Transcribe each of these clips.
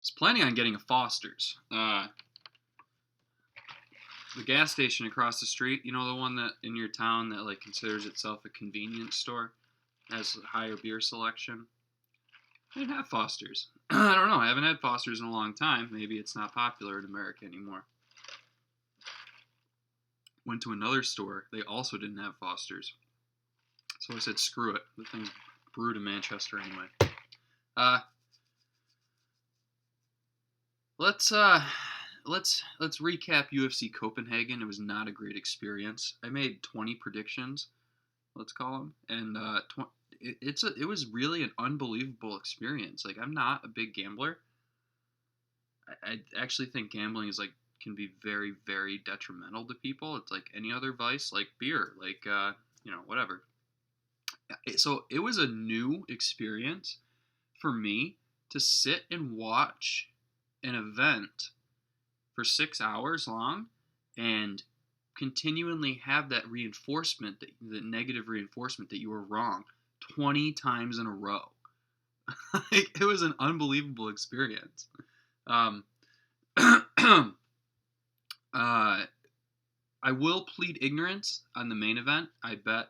was planning on getting a Foster's. The gas station across the street, you know, the one that in your town that like considers itself a convenience store, has a higher beer selection. I didn't have Foster's. I don't know. I haven't had Foster's in a long time. Maybe it's not popular in America anymore. Went to another store. They also didn't have Foster's. So I said, screw it. The thing's brewed in Manchester anyway. Let's recap UFC Copenhagen. It was not a great experience. I made 20 predictions, let's call them, and it was really an unbelievable experience. Like, I'm not a big gambler. I actually think gambling is can be very, very detrimental to people. It's like any other vice, like beer, whatever. So it was a new experience for me to sit and watch an event for 6 hours long and continually have that reinforcement, the negative reinforcement that you were wrong 20 times in a row. It was an unbelievable experience. I will plead ignorance on the main event. I bet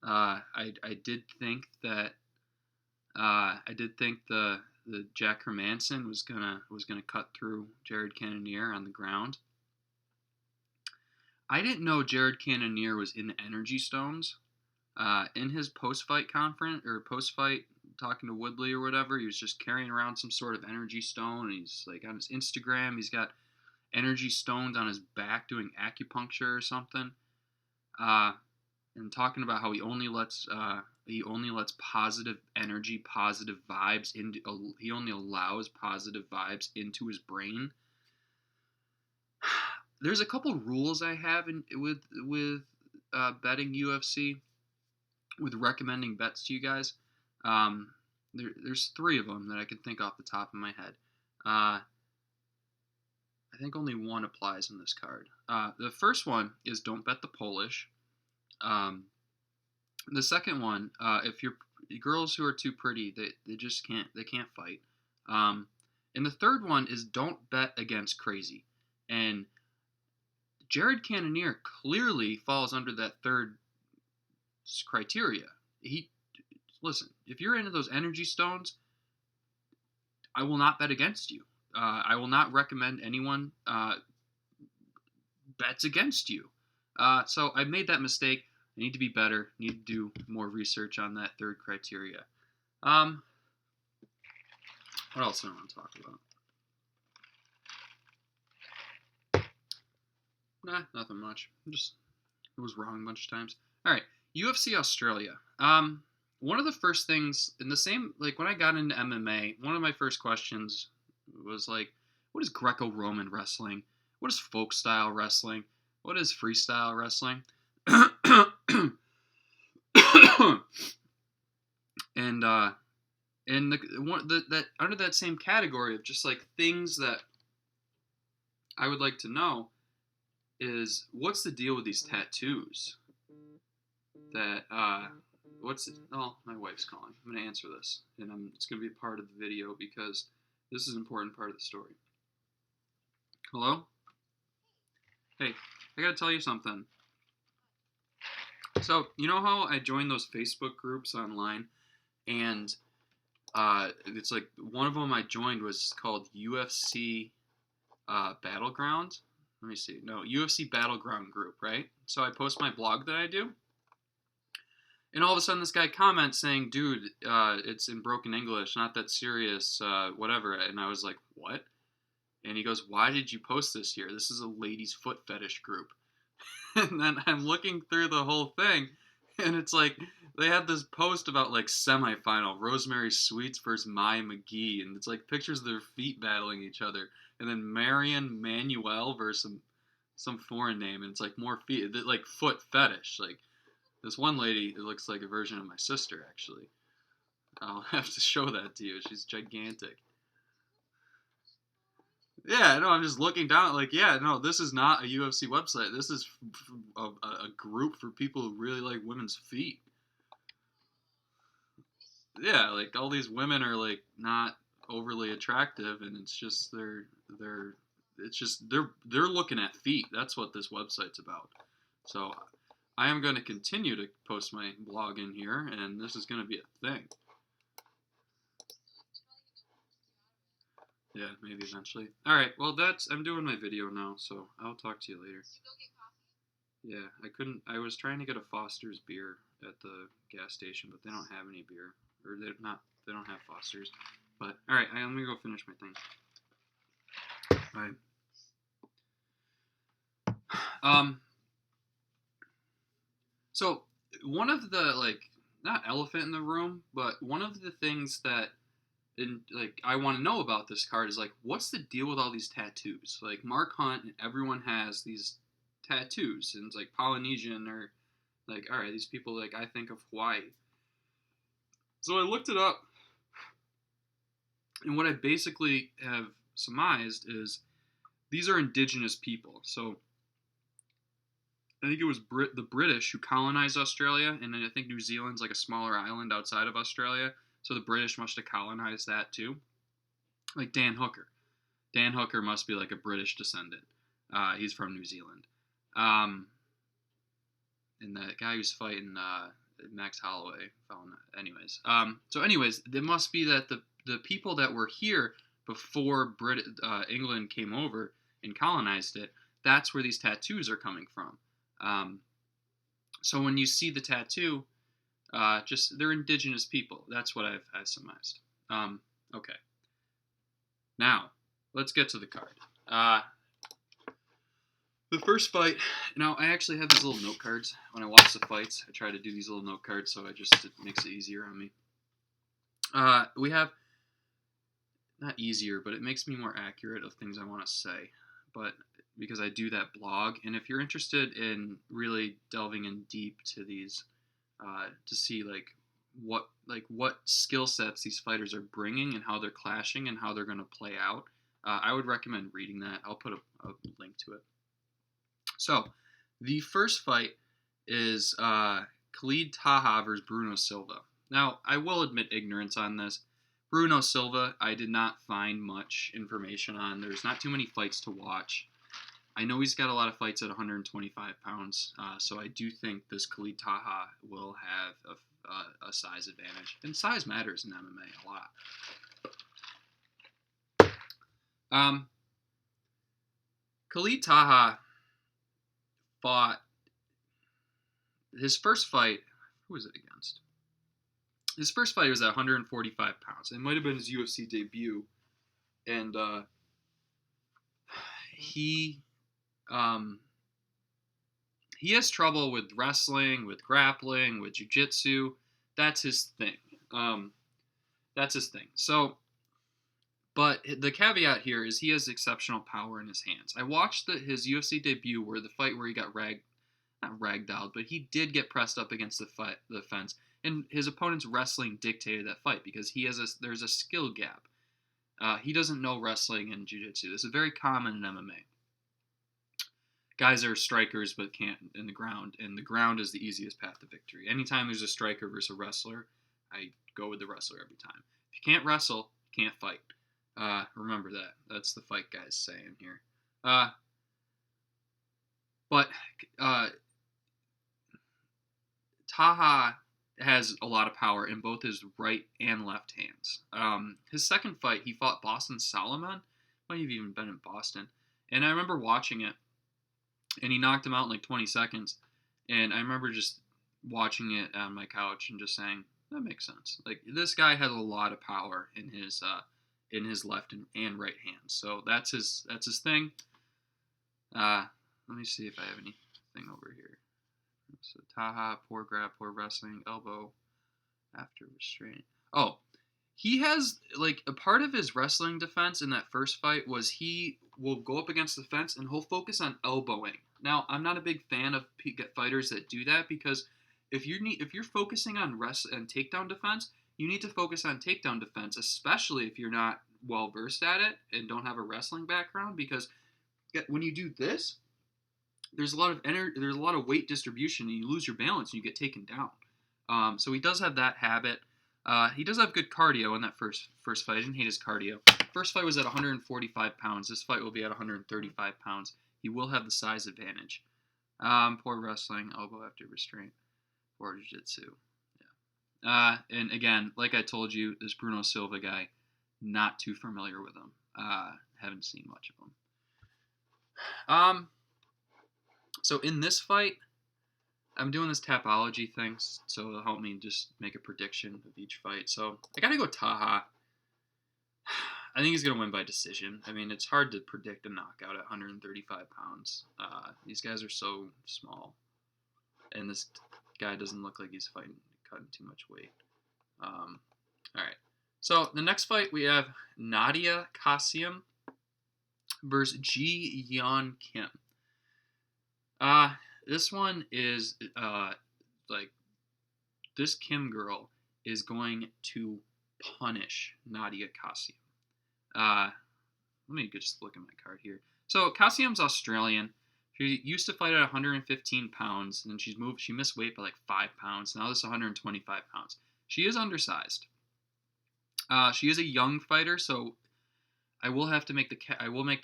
I did think that the Jack Hermanson was gonna cut through Jared Cannonier on the ground. I didn't know Jared Cannonier was in the Energy Stones. In his post-fight conference or post-fight talking to Woodley or whatever, he was just carrying around some sort of energy stone. And he's like on his Instagram, he's got energy stones on his back doing acupuncture or something. And talking about how he only lets positive energy, positive vibes into. He only allows positive vibes into his brain. There's a couple rules I have with betting UFC, with recommending bets to you guys. There's 3 of them that I can think off the top of my head. I think only one applies in this card. The first one is don't bet the Polish. The second one, if you're girls who are too pretty, they just can't fight. And the third one is don't bet against crazy. And Jared Cannonier clearly falls under that third criteria. Listen, if you're into those energy stones, I will not bet against you. I will not recommend anyone bets against you. So I made that mistake. I need to be better. I need to do more research on that third criteria. What else do I want to talk about? Nah, nothing much. It was wrong a bunch of times. All right, UFC Australia. One of the first things in the same, like when I got into MMA, one of my first questions was like, what is Greco-Roman wrestling? What is folk style wrestling? What is freestyle wrestling? And that under that same category of just like things that I would like to know is what's the deal with these tattoos? That oh, my wife's calling. I'm gonna answer this, and it's gonna be a part of the video because this is an important part of the story. Hello? Hey, I gotta tell you something. So, you know how I joined those Facebook groups online, and it's like one of them I joined was called UFC Battleground. Let me see. No, UFC Battleground group, right? So I post my blog that I do, and all of a sudden this guy comments saying, dude, it's in broken English, not that serious, whatever. And I was like, what? And he goes, why did you post this here? This is a ladies' foot fetish group. And then I'm looking through the whole thing, and it's like they have this post about like semifinal Rosemary Sweets versus Maya McGee, and it's like pictures of their feet battling each other, and then Marion Manuel versus some foreign name, and it's like more feet, like foot fetish. Like this one lady, it looks like a version of my sister actually. I'll have to show that to you. She's gigantic. Yeah, no, I'm just looking down like, yeah, no, this is not a UFC website. This is a group for people who really like women's feet. Yeah, like all these women are like not overly attractive, and they're looking at feet. That's what this website's about. So I am going to continue to post my blog in here, and this is going to be a thing. Yeah, maybe eventually. All right. Well, I'm doing my video now, so I'll talk to you later. Yeah, I couldn't. I was trying to get a Foster's beer at the gas station, but they don't have any beer, or they're not. They don't have Foster's. But all right, let me go finish my thing. All right. So one of the not elephant in the room, but one of the things that I want to know about this card is what's the deal with all these tattoos? Like Mark Hunt and everyone has these tattoos, and it's Polynesian or all right, these people I think of Hawaii. So I looked it up, and what I basically have surmised is these are indigenous people. So I think it was the British who colonized Australia, and then I think New Zealand's a smaller island outside of Australia. So the British must have colonized that too. Like Dan Hooker. Dan Hooker must be a British descendant. He's from New Zealand. And that guy who's fighting Max Holloway. Anyways. So anyways, it must be that the people that were here before England came over and colonized it, that's where these tattoos are coming from. So when you see the tattoo, they're indigenous people. That's what I've surmised. Okay. Now, let's get to the card. The first fight, now I actually have these little note cards. When I watch the fights, I try to do these little note cards, so it makes it easier on me. We have, not easier, but it makes me more accurate of things I want to say. But because I do that blog, and if you're interested in really delving in deep to these, to see what skill sets these fighters are bringing and how they're clashing and how they're going to play out, I would recommend reading that. I'll put a link to it. So the first fight is Khalid Taha versus Bruno Silva. Now I will admit ignorance on this. Bruno Silva, I did not find much information on. There's not too many fights to watch. I know he's got a lot of fights at 125 pounds, so I do think this Khalid Taha will have a size advantage. And size matters in MMA a lot. Khalid Taha fought his first fight. Who was it against? His first fight was at 145 pounds. It might have been his UFC debut. And he has trouble with wrestling, with grappling, with jiu-jitsu. That's his thing. So, but the caveat here is he has exceptional power in his hands. I watched his UFC debut where the fight where he got not ragdolled, but he did get pressed up against the fence. And his opponent's wrestling dictated that fight because there's a skill gap. He doesn't know wrestling and jiu-jitsu. This is very common in MMA. Guys are strikers but can't in the ground, and the ground is the easiest path to victory. Anytime there's a striker versus a wrestler, I go with the wrestler every time. If you can't wrestle, you can't fight. Remember that. That's the fight guys saying here. But Taha has a lot of power in both his right and left hands. His second fight, he fought Boston Solomon. Might have even been in Boston. And I remember watching it, and he knocked him out in 20 seconds. And I remember just watching it on my couch and just saying, that makes sense. This guy has a lot of power in his left and right hands. So that's his thing. Let me see if I have anything over here. So Taha, poor grab, poor wrestling, elbow after restraint. Oh, he has, a part of his wrestling defense in that first fight was he will go up against the fence and he'll focus on elbowing. Now, I'm not a big fan of fighters that do that because if you're focusing on and takedown defense, you need to focus on takedown defense, especially if you're not well versed at it and don't have a wrestling background, because when you do this, there's a lot of weight distribution, and you lose your balance and you get taken down. So he does have that habit. He does have good cardio in that first fight. I didn't hate his cardio. First fight was at 145 pounds. This fight will be at 135 pounds. He will have the size advantage. Poor wrestling, elbow after restraint. Poor jiu-jitsu. Yeah. And again, like I told you, this Bruno Silva guy, not too familiar with him. Haven't seen much of him. So in this fight, I'm doing this Tapology thing, so it'll help me just make a prediction of each fight. So I gotta go Taha. I think he's gonna win by decision. I mean, it's hard to predict a knockout at 135 pounds. These guys are so small, and this guy doesn't look like he's cutting too much weight. All right. So the next fight we have Nadia Kassem versus Yeon Kim. This one is like this Kim girl is going to punish Nadia Kassem. Let me just look at my card here. So Kassem's Australian. She used to fight at 115 pounds, and she missed weight by like 5 pounds. Now this is 125 pounds. She is undersized. She is a young fighter, so I will have to make the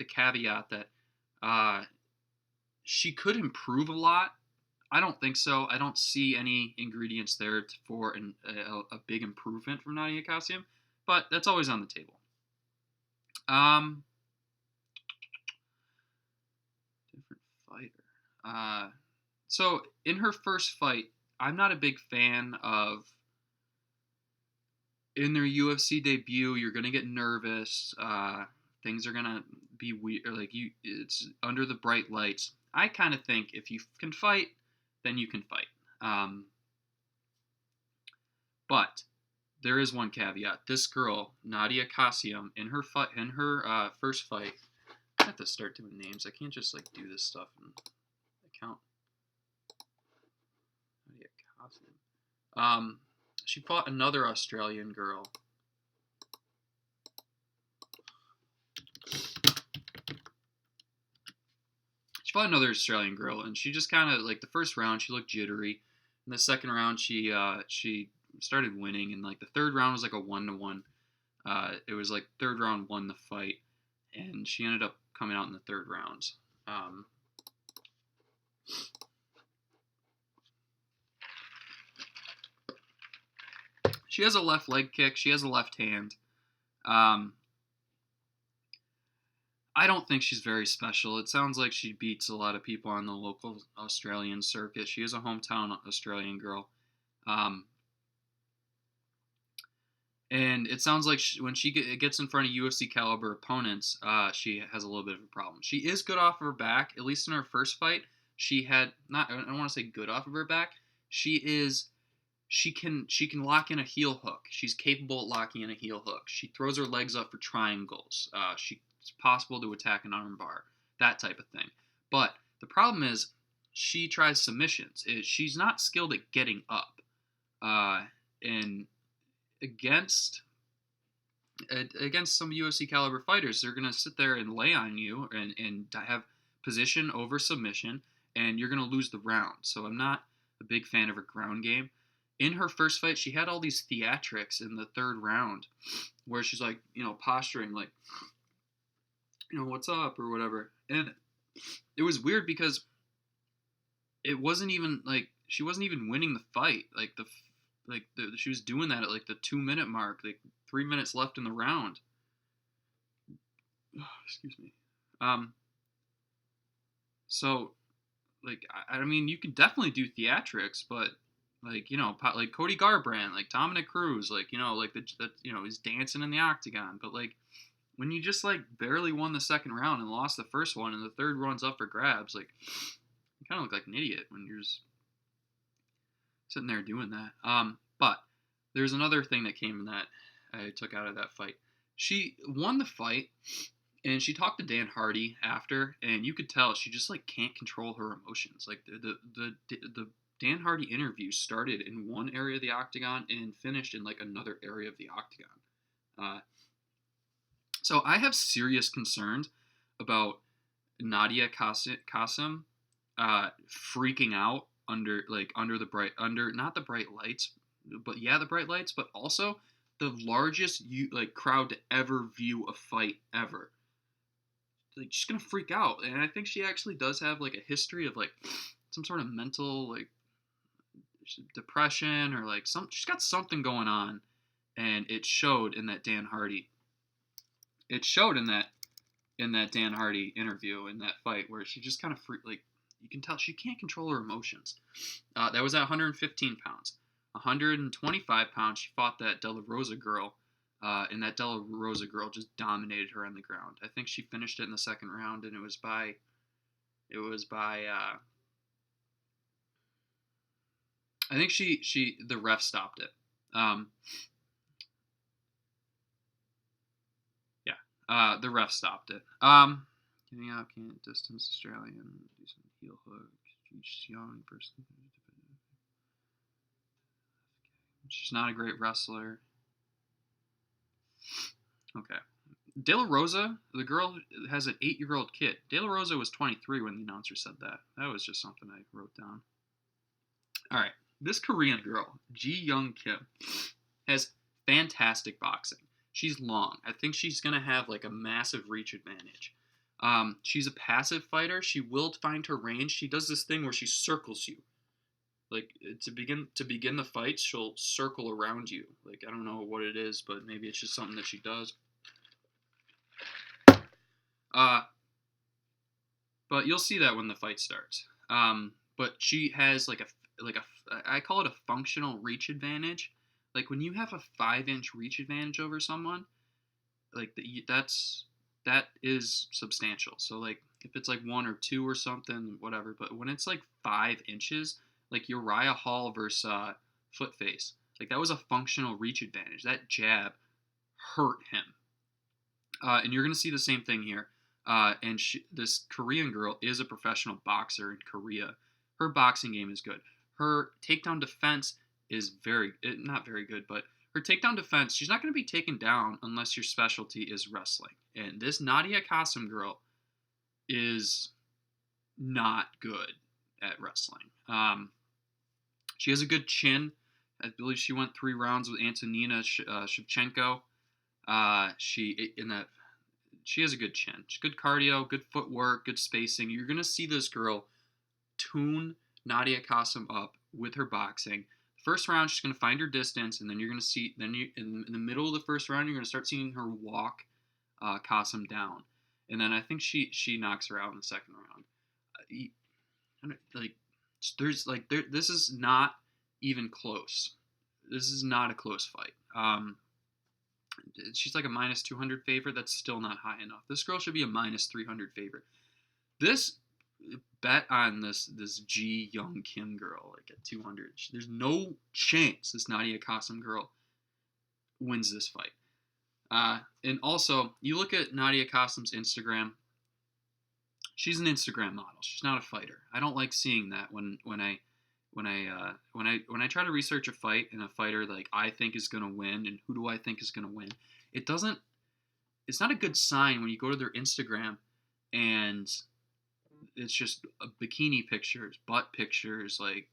caveat that she could improve a lot. I don't think so. I don't see any ingredients there for a big improvement from Nadia Kassem, but that's always on the table. Different fighter. So in her first fight, I'm not a big fan of. In their UFC debut, you're gonna get nervous. Things are gonna be weird. It's under the bright lights. I kind of think if you can fight, then you can fight. But there is one caveat. This girl, Nadia Kassem, in her first fight, I have to start doing names. I can't just do this stuff and account. Nadia Kassem. She fought another Australian girl. And she just kind of the first round she looked jittery. In the second round she started winning, and the third round was like a 1-1. It was third round won the fight, and she ended up coming out in the third round. She has a left leg kick. She has a left hand. I don't think she's very special. It sounds like she beats a lot of people on the local Australian circuit. She is a hometown Australian girl. And it sounds like when she gets in front of UFC caliber opponents, she has a little bit of a problem. She is good off of her back. At least in her first fight, she had I don't want to say good off of her back. She can lock in a heel hook. She's capable of locking in a heel hook. She throws her legs up for triangles. It's possible to attack an arm bar, that type of thing. But the problem is she tries submissions. She's not skilled at getting up. And against some UFC caliber fighters, they're going to sit there and lay on you and have position over submission, and you're going to lose the round. So I'm not a big fan of her ground game. In her first fight, she had all these theatrics in the third round where she's posturing what's up or whatever. And it was weird because it wasn't even she wasn't even winning the fight. She was doing that at the 2-minute mark, 3 minutes left in the round. Excuse me. So I mean, you can definitely do theatrics, but Cody Garbrandt, Dominic Cruz, he's dancing in the octagon. But when you just barely won the second round and lost the first one, and the third one's up for grabs, you kind of look like an idiot when you're just sitting there doing that. But there's another thing that came in that I took out of that fight. She won the fight, and she talked to Dan Hardy after, and you could tell she just can't control her emotions. The Dan Hardy interview started in one area of the octagon and finished in another area of the octagon. So I have serious concerns about Nadia Kassem freaking out under not the bright lights, but yeah, the bright lights, but also the largest crowd to ever view a fight ever. Like, she's gonna freak out, and I think she actually does have like a history of like some sort of mental like depression or like she's got something going on, and it showed in that Dan Hardy. It showed in that Dan Hardy interview in that fight where she just kind of you can tell she can't control her emotions. That was at 115 pounds. 125 pounds, she fought that De La Rosa girl, and that De La Rosa girl just dominated her on the ground. I think she finished it in the second round, and it was by I think the ref stopped it. The ref stopped it. Getting out, can't distance Australian, do some heel hook, reach Yeon first. She's not a great wrestler. Okay. De La Rosa, the girl has an 8-year-old kid. De La Rosa was 23 when the announcer said that. That was just something I wrote down. All right. This Korean girl, Ji Young Kim, has fantastic boxing. She's long. I think she's going to have like a massive reach advantage. She's a passive fighter. She will find her range. She does this thing where she circles you. Like, to begin the fight, she'll circle around you. Like, I don't know what it is, but maybe it's just something that she does. But you'll see that when the fight starts. But she has like a I call it a functional reach advantage. Like, when you have a 5-inch reach advantage over someone, like that is substantial. So like if it's like 1 or 2 or something, whatever. But when it's like 5 inches, like Uriah Hall versus Footface, like that was a functional reach advantage. That jab hurt him. And you're gonna see the same thing here. And this Korean girl is a professional boxer in Korea. Her boxing game is good. Her takedown defense is not very good, but her takedown defense, she's not going to be taken down unless your specialty is wrestling. And this Nadia Kassem girl is not good at wrestling. She has a good chin. I believe she went 3 rounds with Antonina Shevchenko. She has a good chin. She's good cardio, good footwork, good spacing. You're going to see this girl tune Nadia Kassem up with her boxing. First round, she's going to find her distance, and then you're going to see, in the middle of the first round, you're going to start seeing her walk Kassem down. And then I think she knocks her out in the second round. This is not even close. This is not a close fight. She's like a minus 200 favorite. That's still not high enough. This girl should be a minus 300 favorite. This bet on this Ji Young Kim girl like at 200. There's no chance this Nadia Kassem girl wins this fight. And also, you look at Nadia Kassem's Instagram. She's an Instagram model. She's not a fighter. I don't like seeing that when I try to research a fight and a fighter like I think is going to win and who do I think is going to win. It's not a good sign when you go to their Instagram and it's just bikini pictures, butt pictures. Like,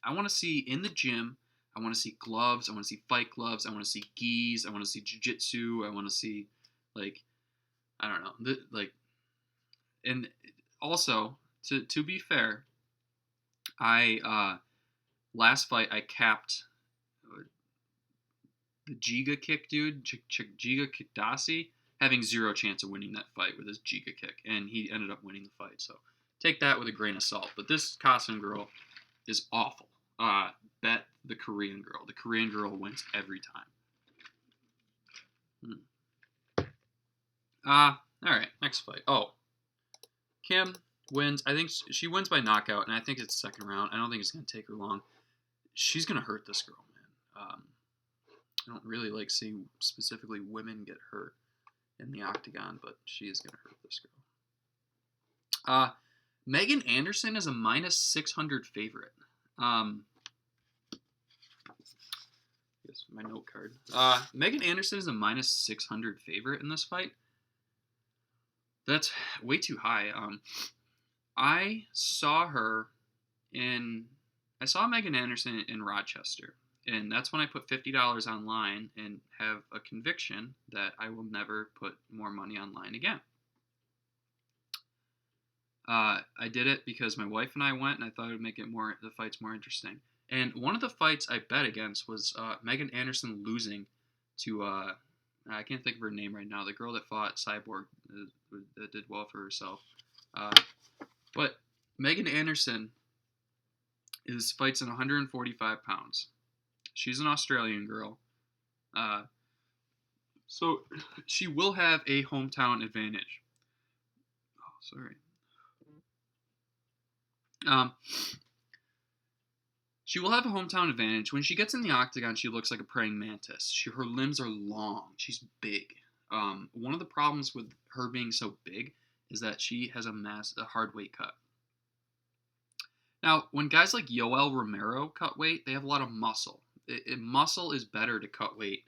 I want to see in the gym. I want to see gloves. I want to see fight gloves. I want to see gis. I want to see jiu-jitsu. I want to see, like, I don't know. And also, to be fair, last fight I capped the Giga kick dude, Giga Dasi, having 0 chance of winning that fight with his Giga kick, and he ended up winning the fight. So take that with a grain of salt. But this Kassem girl is awful. Bet the Korean girl. The Korean girl wins every time. All right, next fight. Oh, Kim wins. I think she wins by knockout, and I think it's second round. I don't think it's going to take her long. She's going to hurt this girl, man. I don't really like seeing specifically women get hurt in the octagon, but she is going to hurt this girl. Megan Anderson is a minus 600 favorite. Yes, my note card. Megan Anderson is a minus 600 favorite in this fight. That's way too high. I saw Megan Anderson in Rochester, And that's when I put $50 online and have a conviction that I will never put more money online again. I did it because my wife and I went, and I thought it would make the fights more interesting. And one of the fights I bet against was Megan Anderson losing to I can't think of her name right now. The girl that fought Cyborg that did well for herself. But Megan Anderson fights in 145 pounds. She's an Australian girl. So she will have a hometown advantage. Oh, sorry. She will have a hometown advantage. When she gets in the octagon, she looks like a praying mantis. Her limbs are long. She's big. One of the problems with her being so big is that she has a hard weight cut. Now, when guys like Yoel Romero cut weight, they have a lot of muscle. Muscle is better to cut weight.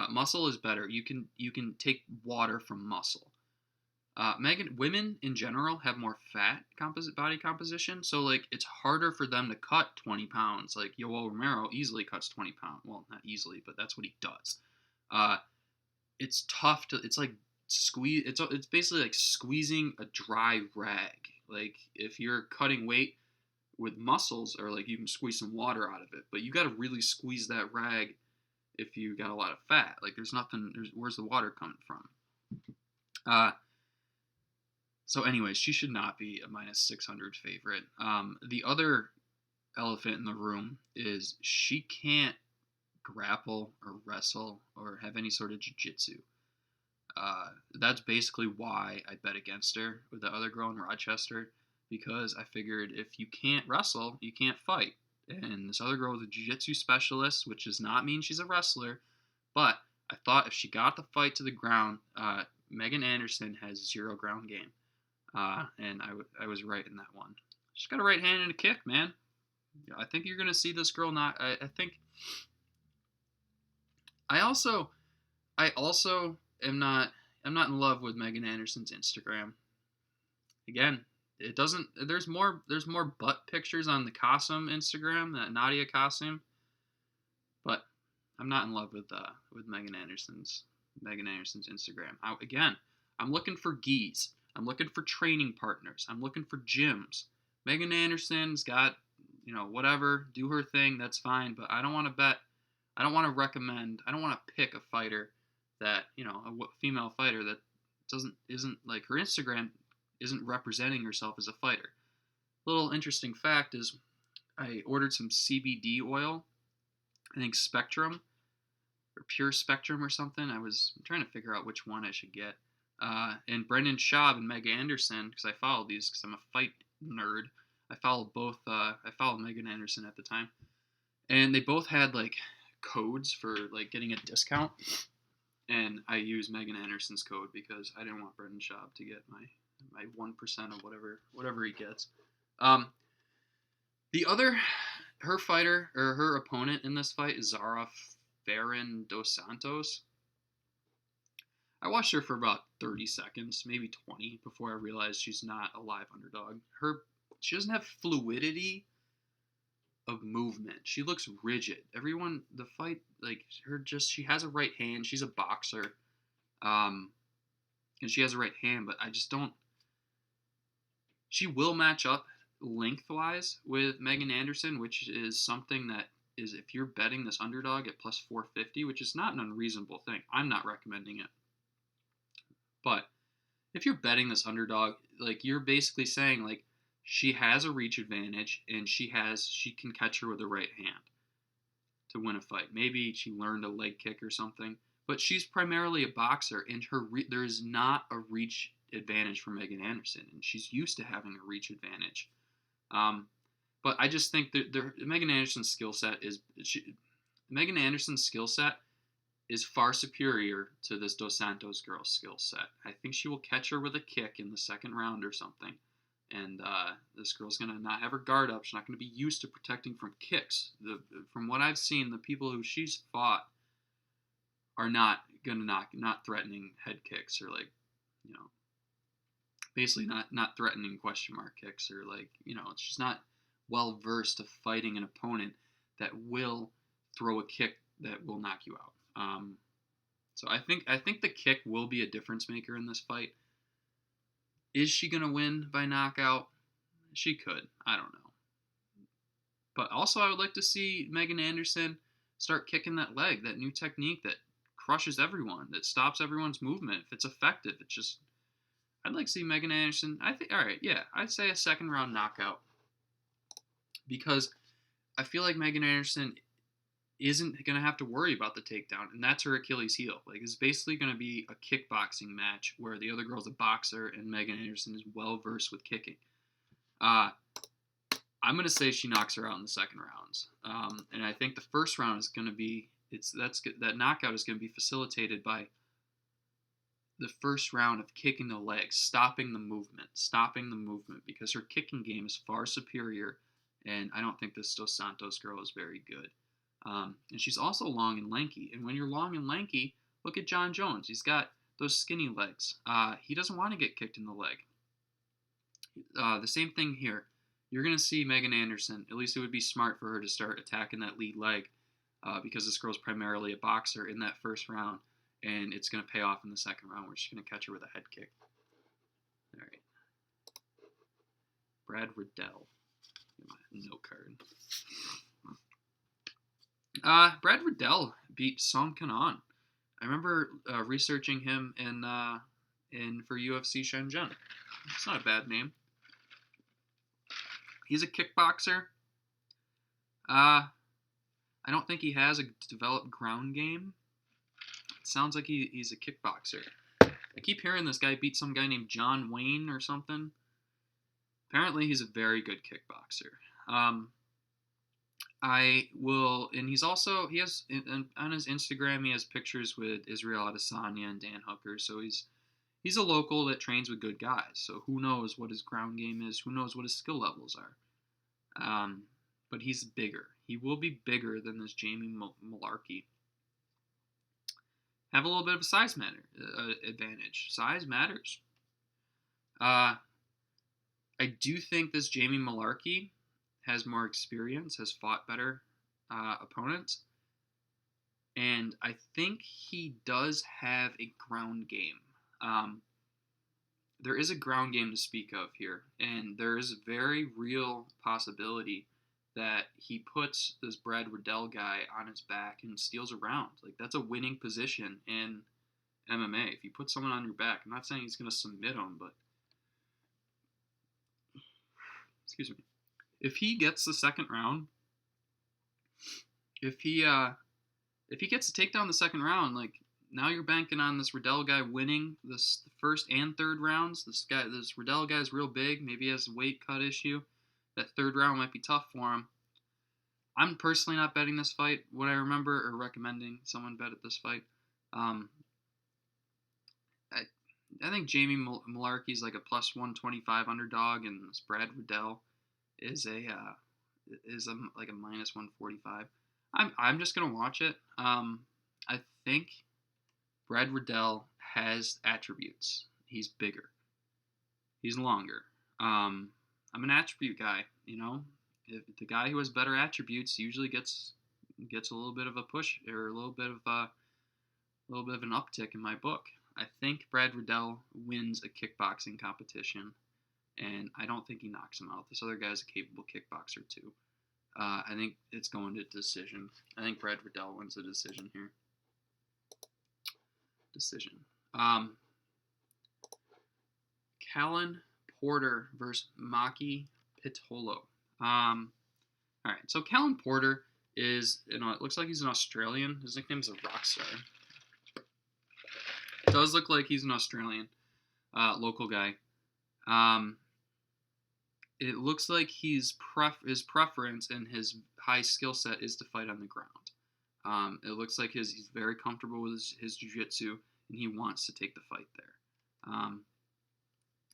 Muscle is better. You can take water from muscle. Women in general have more fat body composition, so like it's harder for them to cut 20 pounds. Like Yoel Romero easily cuts 20 pounds. Well, not easily, but that's what he does. It's tough to. It's like squeeze. It's basically like squeezing a dry rag. Like if you're cutting weight with muscles, or like you can squeeze some water out of it, but you got to really squeeze that rag if you got a lot of fat. Like there's nothing. Where's the water coming from? So anyways, she should not be a -600 favorite. The other elephant in the room is she can't grapple or wrestle or have any sort of jiu-jitsu. That's basically why I bet against her with the other girl in Rochester, because I figured if you can't wrestle, you can't fight. And this other girl was a jiu-jitsu specialist, which does not mean she's a wrestler, but I thought if she got the fight to the ground, Megan Anderson has 0 ground game. And I was right in that one. She's got a right hand and a kick, man. I think you're gonna see this girl not. I think. I also am not. I'm not in love with Megan Anderson's Instagram. Again, it doesn't. There's more butt pictures on the Kassem Instagram, that Nadia Kassem. But I'm not in love with Megan Anderson's Instagram. I'm looking for geese. I'm looking for training partners. I'm looking for gyms. Megan Anderson's got, whatever, do her thing, that's fine, but I don't want to bet. I don't want to recommend. I don't want to pick a fighter that, a female fighter that isn't like her Instagram isn't representing herself as a fighter. Little interesting fact is I ordered some CBD oil, I think Spectrum or Pure Spectrum or something. I'm trying to figure out which one I should get. And Brendan Schaub and Meg Anderson, because I followed these because I'm a fight nerd. I followed both. I followed Megan Anderson at the time, and they both had like codes for like getting a discount. And I used Megan Anderson's code because I didn't want Brendan Schaub to get my 1% of whatever he gets. Her opponent in this fight is Zarah Ferrin dos Santos. I watched her for about 30 seconds, maybe 20, before I realized she's not a live underdog. She doesn't have fluidity of movement. She looks rigid. The fight, like she has a right hand. She's a boxer, and she has a right hand, but I just don't. She will match up lengthwise with Megan Anderson, which is something that is, if you're betting this underdog at plus 450, which is not an unreasonable thing. I'm not recommending it. But if you're betting this underdog, like you're basically saying like she has a reach advantage and she can catch her with a right hand to win a fight. Maybe she learned a leg kick or something, but she's primarily a boxer and there is not a reach advantage for Megan Anderson, and she's used to having a reach advantage. But I just think that Megan Anderson's skill set is far superior to this Dos Santos girl's skill set. I think she will catch her with a kick in the second round or something. And this girl's going to not have her guard up. She's not going to be used to protecting from kicks. From what I've seen, the people who she's fought are not threatening head kicks, or like, basically not threatening question mark kicks, or like, she's not well versed to fighting an opponent that will throw a kick that will knock you out. So I think the kick will be a difference maker in this fight. Is she gonna win by knockout? She could. I don't know. But also, I would like to see Megan Anderson start kicking that leg, that new technique that crushes everyone, that stops everyone's movement. If it's effective, it's just. I'd like to see Megan Anderson. I think. All right, yeah, I'd say a second round knockout because I feel like Megan Anderson isn't going to have to worry about the takedown, and that's her Achilles heel. Like, it's basically going to be a kickboxing match where the other girl's a boxer and Megan Anderson is well-versed with kicking. I'm going to say she knocks her out in the second rounds. And I think the first round is going to be, that knockout is going to be facilitated by the first round of kicking the legs, stopping the movement, because her kicking game is far superior, and I don't think this Dos Santos girl is very good. And she's also long and lanky. And when you're long and lanky, look at John Jones. He's got those skinny legs. He doesn't want to get kicked in the leg. The same thing here. You're going to see Megan Anderson. At least it would be smart for her to start attacking that lead leg because this girl's primarily a boxer in that first round. And it's going to pay off in the second round where she's going to catch her with a head kick. All right. Brad Riddell. Note card. Brad Riddell beat Song Kanon. I remember researching him in for UFC Shenzhen. It's not a bad name. He's a kickboxer. I don't think he has a developed ground game. It sounds like he's a kickboxer. I keep hearing this guy beat some guy named John Wayne or something. Apparently, he's a very good kickboxer. And he has on his Instagram, he has pictures with Israel Adesanya and Dan Hooker, so he's a local that trains with good guys, so who knows what his ground game is, who knows what his skill levels are. But he's bigger. He will be bigger than this Jamie Mullarkey. Have a little bit of a size advantage. Size matters. I do think this Jamie Malarkey has more experience, has fought better opponents, and I think he does have a ground game. There is a ground game to speak of here, and there is a very real possibility that he puts this Brad Riddell guy on his back and steals a round. Like, that's a winning position in MMA. If you put someone on your back, I'm not saying he's going to submit him, but excuse me. If he gets the second round, if he gets a takedown in the second round, like, now you're banking on this Riddell guy winning the first and third rounds. This Riddell guy's real big. Maybe he has a weight cut issue. That third round might be tough for him. I'm personally not betting this fight. What I remember or recommending someone bet at this fight. I think Jamie Mullarkey's like a plus 125 underdog, and this Brad Riddell is like a minus 145. I'm just gonna watch it. I think Brad Riddell has attributes. He's bigger. He's longer. I'm an attribute guy, you know. If the guy who has better attributes usually gets a little bit of a push or a little bit of an uptick in my book. I think Brad Riddell wins a kickboxing competition, and I don't think he knocks him out. This other guy's a capable kickboxer too. I think it's going to decision. I think Brad Riddell wins the decision here. Decision. Callan Porter versus Maki Pitolo. All right, so Callan Porter is, it looks like he's an Australian. His nickname is a Rockstar. It does look like he's an Australian local guy. It looks like his preference and his high skill set is to fight on the ground. It looks like he's very comfortable with his jiu-jitsu, and he wants to take the fight there.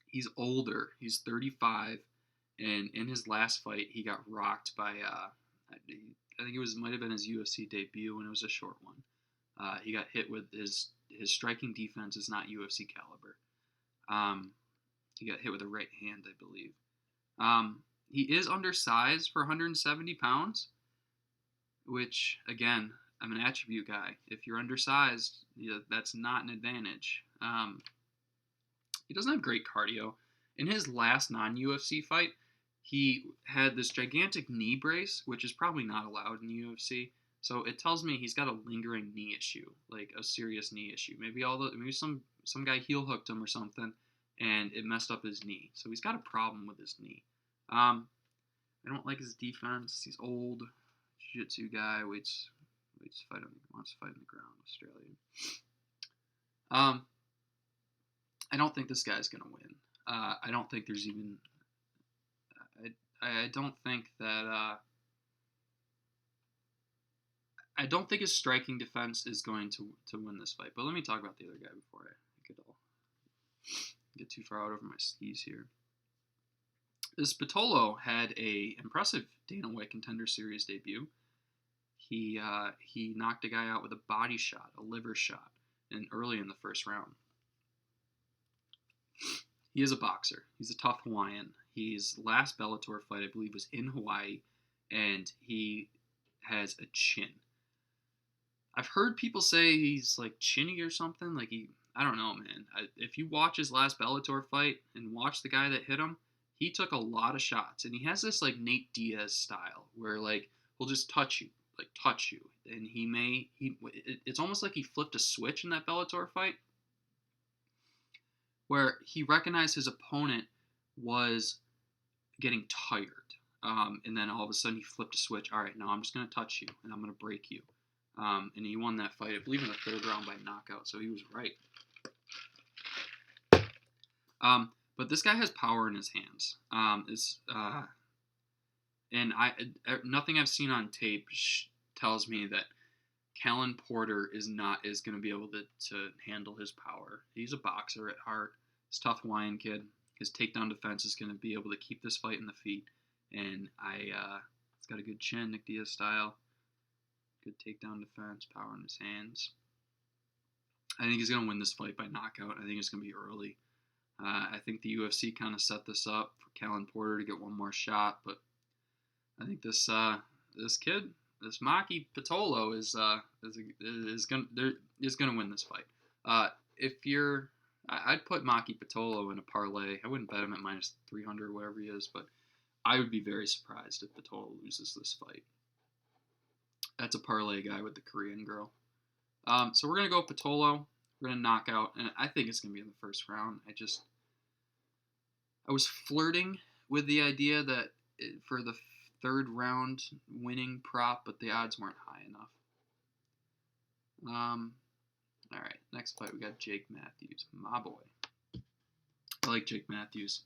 He's older. He's 35, and in his last fight, he got rocked by, I think it might have been his UFC debut, and it was a short one. He got hit with his striking defense is not UFC caliber. He got hit with a right hand, I believe. He is undersized for 170 pounds. which, again, I'm an attribute guy. If you're undersized, that's not an advantage. He doesn't have great cardio. In his last non-UFC fight, he had this gigantic knee brace, which is probably not allowed in the UFC. So it tells me he's got a lingering knee issue, like a serious knee issue. Maybe some guy heel hooked him or something, and it messed up his knee. So he's got a problem with his knee. I don't like his defense. He's old, jiu-jitsu guy. Waits to fight him. Wants to fight on the ground. Australian. I don't think this guy's gonna win. I don't think there's even. I don't think that. I don't think his striking defense is going to win this fight. But let me talk about the other guy before I get too far out over my skis here. This Pitolo had a impressive Dana White Contender Series debut. He knocked a guy out with a body shot, a liver shot, early in the first round. He is a boxer. He's a tough Hawaiian. His last Bellator fight, I believe, was in Hawaii, and he has a chin. I've heard people say he's like chinny or something. I don't know, man. If you watch his last Bellator fight and watch the guy that hit him, he took a lot of shots, and he has this like Nate Diaz style where like he'll just touch you, and it's almost like he flipped a switch in that Bellator fight, where he recognized his opponent was getting tired, and then all of a sudden he flipped a switch. All right, now I'm just gonna touch you, and I'm gonna break you. And he won that fight, I believe, in the third round by knockout, so he was right. But this guy has power in his hands. Nothing I've seen on tape tells me that Callan Porter is going to be able to handle his power. He's a boxer at heart. He's a tough Hawaiian kid. His takedown defense is going to be able to keep this fight in the feet, and it's got a good chin, Nick Diaz style. Good takedown defense, power in his hands. I think he's going to win this fight by knockout. I think it's going to be early. I think the UFC kind of set this up for Callan Porter to get one more shot, but I think this kid, this Maki Pitolo, is going to win this fight. I'd put Maki Pitolo in a parlay. I wouldn't bet him at minus 300 or whatever he is, but I would be very surprised if Pitolo loses this fight. That's a parlay guy with the Korean girl. So we're going to go Pitolo. We're going to knock out, and I think it's going to be in the first round. I was flirting with the idea that for the third round winning prop, but the odds weren't high enough. All right, next fight we got Jake Matthews, my boy. I like Jake Matthews.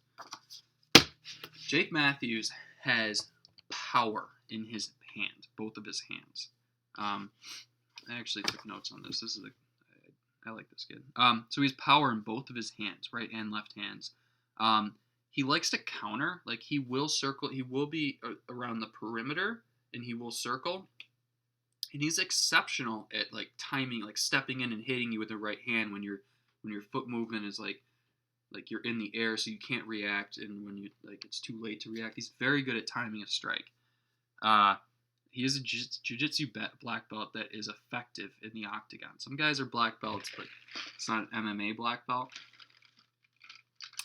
Jake Matthews has power in his hand, both of his hands. I actually took notes on this. I like this kid. So he has power in both of his hands, right and left hands. He likes to counter. Like, he will circle. He will be around the perimeter, and he will circle. And he's exceptional at like timing, like stepping in and hitting you with the right hand when your foot movement is like you're in the air, so you can't react, and when you it's too late to react. He's very good at timing a strike. He is a jiu-jitsu black belt that is effective in the octagon. Some guys are black belts, but it's not an MMA black belt.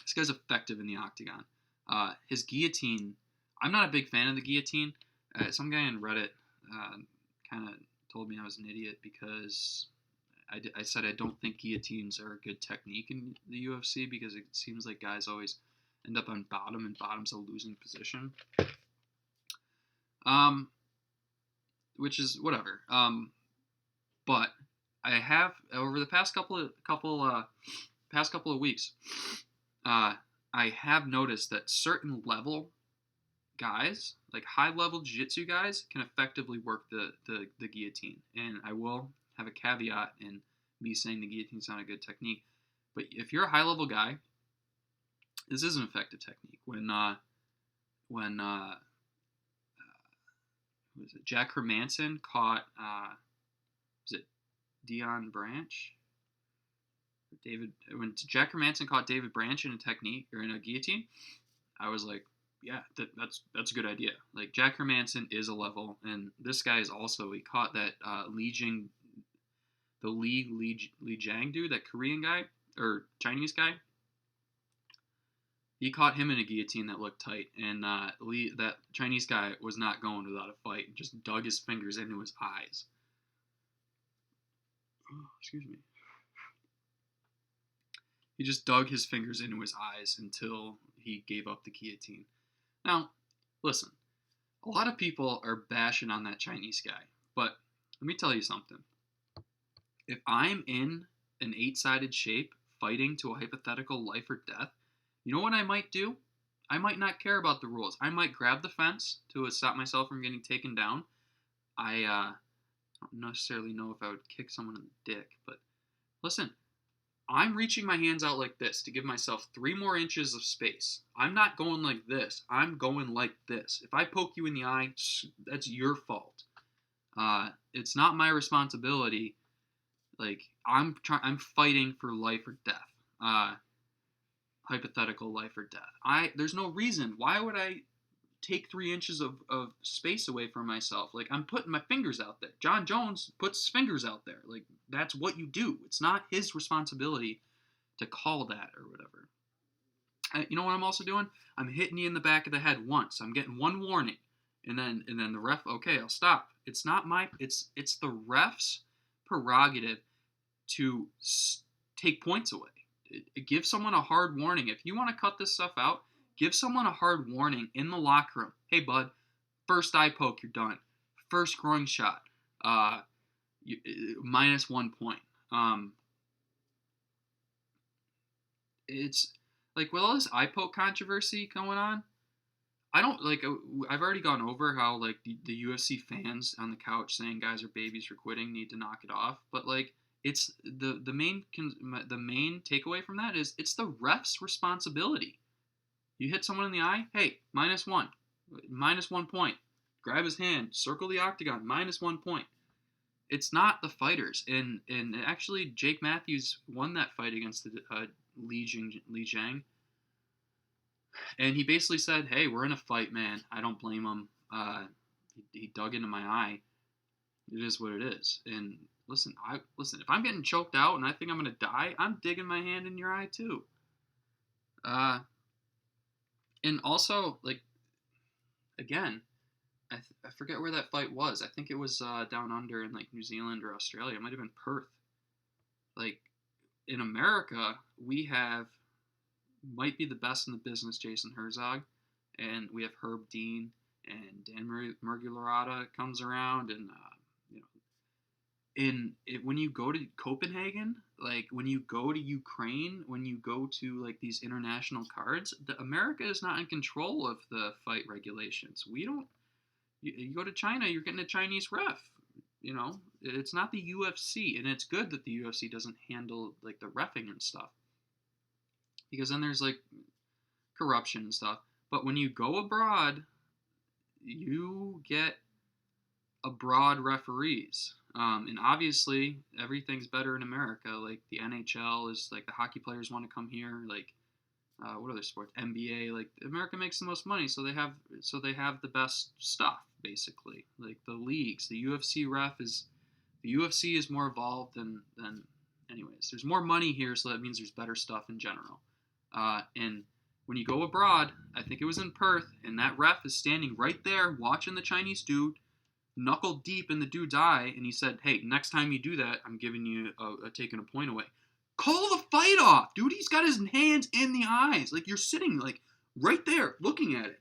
This guy's effective in the octagon. His guillotine, I'm not a big fan of the guillotine. Some guy in Reddit kind of told me I was an idiot because I said I don't think guillotines are a good technique in the UFC because it seems like guys always end up on bottom, and bottom's a losing position. Which is whatever. But I have over the past couple of weeks, I have noticed that certain level guys, like high level jiu-jitsu guys, can effectively work the guillotine. And I will have a caveat in me saying the guillotine's not a good technique. But if you're a high level guy, this is an effective technique. When who was it? Jack Hermanson caught, was it Dion Branch? When Jack Hermanson caught David Branch in a technique, or in a guillotine, I was like, yeah, that's a good idea. Like Jack Hermanson is a level, and this guy is also, he caught that Li Jiang dude, that Korean guy or Chinese guy. He caught him in a guillotine that looked tight, and that Chinese guy was not going without a fight. Just dug his fingers into his eyes. Oh, excuse me. He just dug his fingers into his eyes until he gave up the guillotine. Now, listen, a lot of people are bashing on that Chinese guy, but let me tell you something. If I'm in an 8-sided shape fighting to a hypothetical life or death, you know what I might do? I might not care about the rules. I might grab the fence to stop myself from getting taken down. I don't necessarily know if I would kick someone in the dick, but listen, I'm reaching my hands out like this to give myself 3 more inches of space. I'm not going like this. I'm going like this. If I poke you in the eye, that's your fault. It's not my responsibility. Like, I'm fighting for life or death. Hypothetical life or death. There's no reason. Why would I take 3 inches of space away from myself? Like, I'm putting my fingers out there. John Jones puts his fingers out there. Like, that's what you do. It's not his responsibility to call that or whatever. You know what I'm also doing? I'm hitting you in the back of the head once. I'm getting 1 warning, and then the ref. Okay, I'll stop. It's not my. It's the ref's prerogative to take points away. Give someone a hard warning. If you want to cut this stuff out, give someone a hard warning in the locker room. Hey, bud, first eye poke, you're done. First groin shot, minus 1 point. It's like with all this eye poke controversy going on, I don't like. I've already gone over how like the UFC fans on the couch saying guys are babies for quitting need to knock it off. But like, it's the main takeaway from that is it's the ref's responsibility. You hit someone in the eye, hey, minus 1 point. Grab his hand, circle the octagon, minus 1 point. It's not the fighters, and actually Jake Matthews won that fight against Li Jiang. And he basically said, hey, we're in a fight, man. I don't blame him. He dug into my eye. It is what it is. And listen, if I'm getting choked out and I think I'm going to die, I'm digging my hand in your eye too. And also, like, again, I forget where that fight was. I think it was down under in, like, New Zealand or Australia. It might have been Perth. Like, in America, we might be the best in the business, Jason Herzog, and we have Herb Dean and Dan Murgularata comes around, and when you go to Copenhagen, like when you go to Ukraine, when you go to like these international cards, America is not in control of the fight regulations. We don't. You go to China, you're getting a Chinese ref. You know, it's not the UFC, and it's good that the UFC doesn't handle like the reffing and stuff. Because then there's like corruption and stuff. But when you go abroad, you get abroad referees. And obviously, everything's better in America. Like the NHL is like the hockey players want to come here. Like what other sports? NBA. Like America makes the most money, so they have the best stuff basically. Like the leagues, the UFC is more evolved than. Anyways, there's more money here, so that means there's better stuff in general. And when you go abroad, I think it was in Perth, and that ref is standing right there watching the Chinese dude knuckle deep in the dude's eye, and he said, hey, next time you do that, I'm giving you taking a point away. Call the fight off, dude. He's got his hands in the eyes. Like, you're sitting, like, right there looking at it.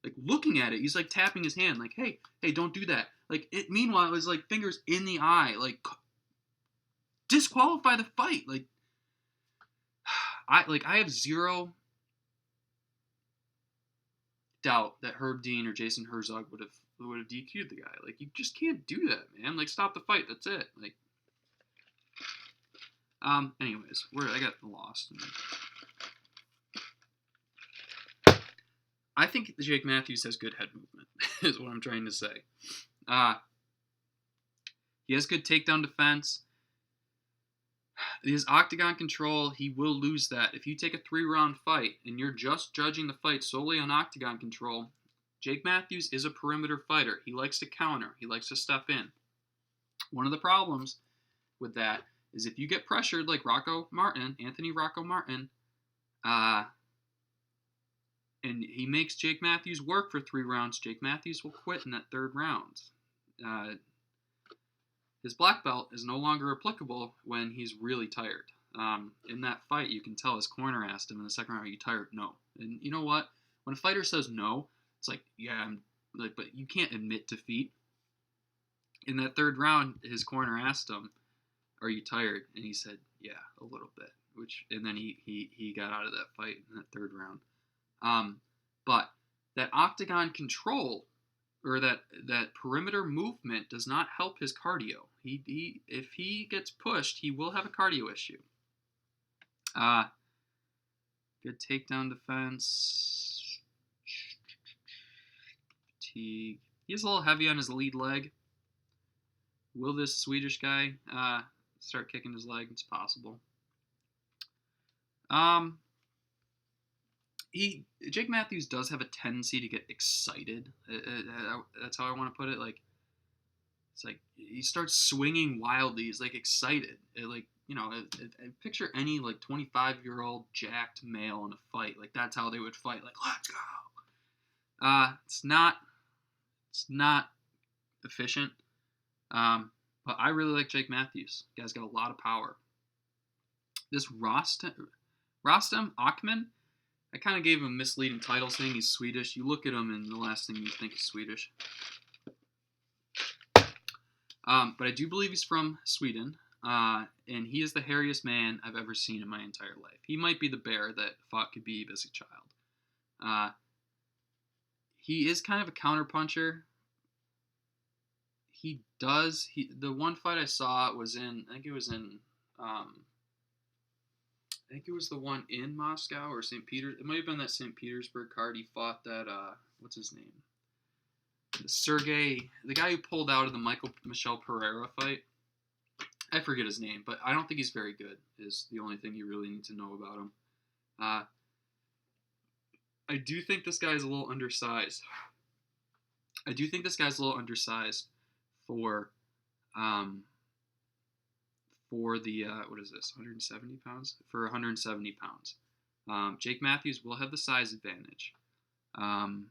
Like, looking at it. He's, like, tapping his hand, like, hey, don't do that. Like, meanwhile, his, like, fingers in the eye. Like, disqualify the fight. Like, I have zero doubt that Herb Dean or Jason Herzog would have DQ'd the guy. Like, you just can't do that, man. Like, stop the fight. That's it. Like, anyways, I got lost. I think Jake Matthews has good head movement, is what I'm trying to say. He has good takedown defense. his octagon control, he will lose that. If you take a 3-round fight and you're just judging the fight solely on octagon control, Jake Matthews is a perimeter fighter. He likes to counter. He likes to step in. One of the problems with that is if you get pressured like Anthony Rocco Martin, and he makes Jake Matthews work for 3 rounds, Jake Matthews will quit in that 3rd round. His black belt is no longer applicable when he's really tired. In that fight, you can tell his corner asked him in the 2nd round, "Are you tired?" No. And you know what? When a fighter says no, it's like, yeah, but you can't admit defeat. In that 3rd round, his corner asked him, "Are you tired?" And he said, "Yeah, a little bit." And then he got out of that fight in that 3rd round. But that octagon control or that perimeter movement does not help his cardio. If he gets pushed, he will have a cardio issue. Good takedown defense. Fatigue. He's a little heavy on his lead leg. Will this Swedish guy start kicking his leg? It's possible. Jake Matthews does have a tendency to get excited. That's how I want to put it. Like, it's like he starts swinging wildly. He's like excited. Picture any like 25-year-old jacked male in a fight. Like that's how they would fight. Like, let's go. It's not efficient. But I really like Jake Matthews. The guy's got a lot of power. This Rostem Akman, I kind of gave him a misleading title saying he's Swedish. You look at him and the last thing you think is Swedish. But I do believe he's from Sweden. And he is the hairiest man I've ever seen in my entire life. He might be the bear that fought Khabib as a child. He is kind of a counterpuncher. The one fight I saw was I think it was the one in Moscow or St. Peter. It might have been that St. Petersburg card. He fought that, what's his name? Sergey, the guy who pulled out of the Michel Pereira fight. I forget his name, but I don't think he's very good, is the only thing you really need to know about him. I do think this guy is a little undersized. For the, what is this, 170 pounds? For 170 pounds. Jake Matthews will have the size advantage. Now,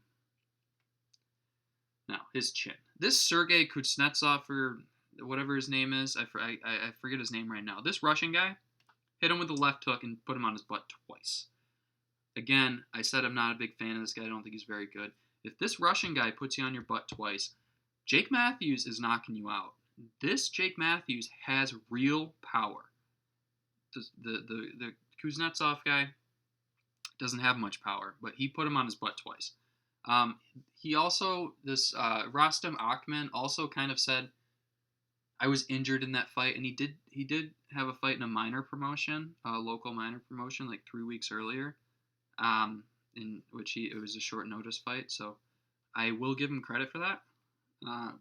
his chin. This Sergey Kuznetsov, or whatever his name is, I forget his name right now. This Russian guy hit him with a left hook and put him on his butt twice. Again, I said I'm not a big fan of this guy. I don't think he's very good. If this Russian guy puts you on your butt twice, Jake Matthews is knocking you out. This Jake Matthews has real power. The Kuznetsov guy doesn't have much power, but he put him on his butt twice. He also, Rostem Akman also kind of said, I was injured in that fight, and he did have a fight in a minor promotion, a local minor promotion, like 3 weeks earlier, in which it was a short notice fight, so I will give him credit for that.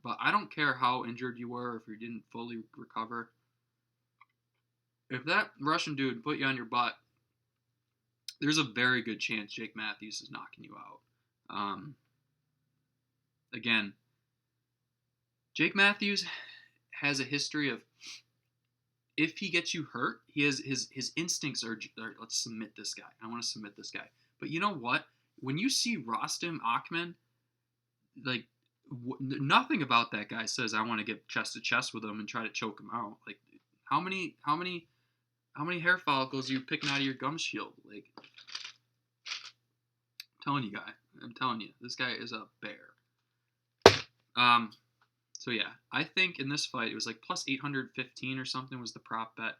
But I don't care how injured you were, if you didn't fully recover. If that Russian dude put you on your butt, there's a very good chance Jake Matthews is knocking you out. Again, Jake Matthews has a history of, if he gets you hurt, his instincts are let's submit this guy. I want to submit this guy. But you know what? When you see Rostem Akman, like, nothing about that guy says I want to get chest to chest with him and try to choke him out. Like, how many hair follicles are you picking out of your gum shield? Like, I'm telling you, this guy is a bear. So yeah, I think in this fight it was like plus 815 or something was the prop bet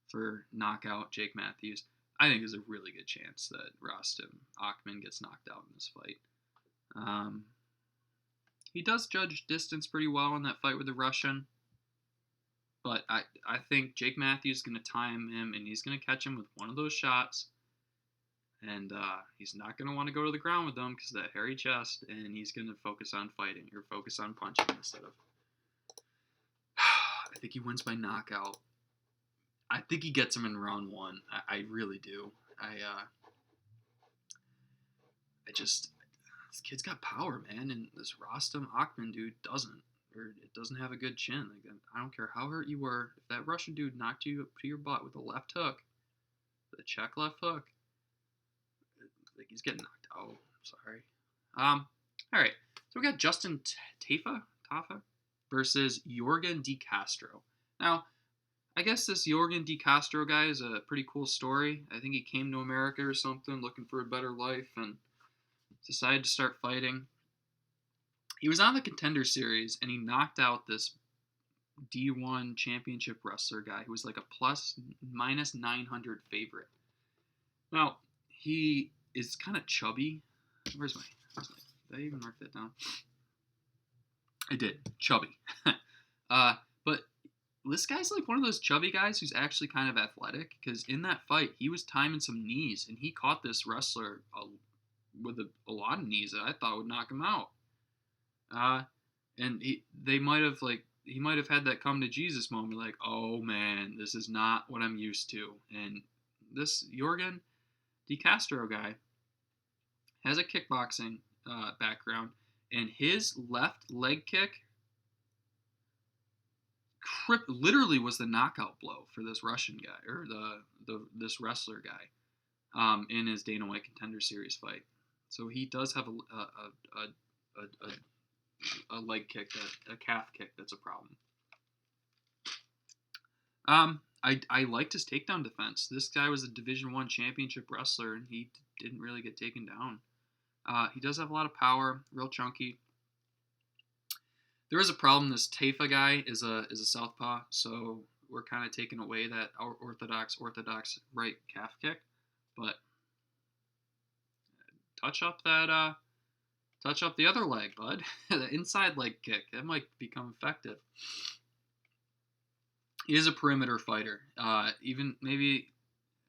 for knockout Jake Matthews. I think there's a really good chance that Rostem Akman gets knocked out in this fight. He does judge distance pretty well in that fight with the Russian. But I think Jake Matthews is going to time him, and he's going to catch him with one of those shots. And he's not going to want to go to the ground with them because of that hairy chest, and he's going to focus on fighting or focus on punching instead of... I think he wins by knockout. I think he gets him in round 1. I really do. I just this kid's got power, man, and this Rostem Akman dude doesn't, or it doesn't have a good chin. Like, I don't care how hurt you were, if that Russian dude knocked you to your butt with a left hook, the check left hook, like he's getting knocked out. Sorry. All right. So we got Justin Tafa versus Yorgan de Castro. Now, I guess this Yorgan de Castro guy is a pretty cool story. I think he came to America or something, looking for a better life, and decided to start fighting. He was on the Contender Series, and he knocked out this D1 championship wrestler guy who was like a minus 900 favorite. Now, he is kind of chubby. Where's my... Did I even mark that down? I did. Chubby. But this guy's like one of those chubby guys who's actually kind of athletic, because in that fight, he was timing some knees, and he caught this wrestler with a lot of knees that I thought would knock him out. And he might have had that come to Jesus moment, like, oh man, this is not what I'm used to. And this Yorgan de Castro guy has a kickboxing background, and his left leg kick literally was the knockout blow for this Russian guy, or this wrestler guy, in his Dana White Contender Series fight. So he does have a leg kick, a calf kick that's a problem. I liked his takedown defense. This guy was a Division I championship wrestler, and he didn't really get taken down. He does have a lot of power, real chunky. There is a problem. This Tafa guy is a southpaw, so we're kind of taking away that orthodox right calf kick. But touch up the other leg, bud. The inside leg kick, that might become effective. He is a perimeter fighter. Even maybe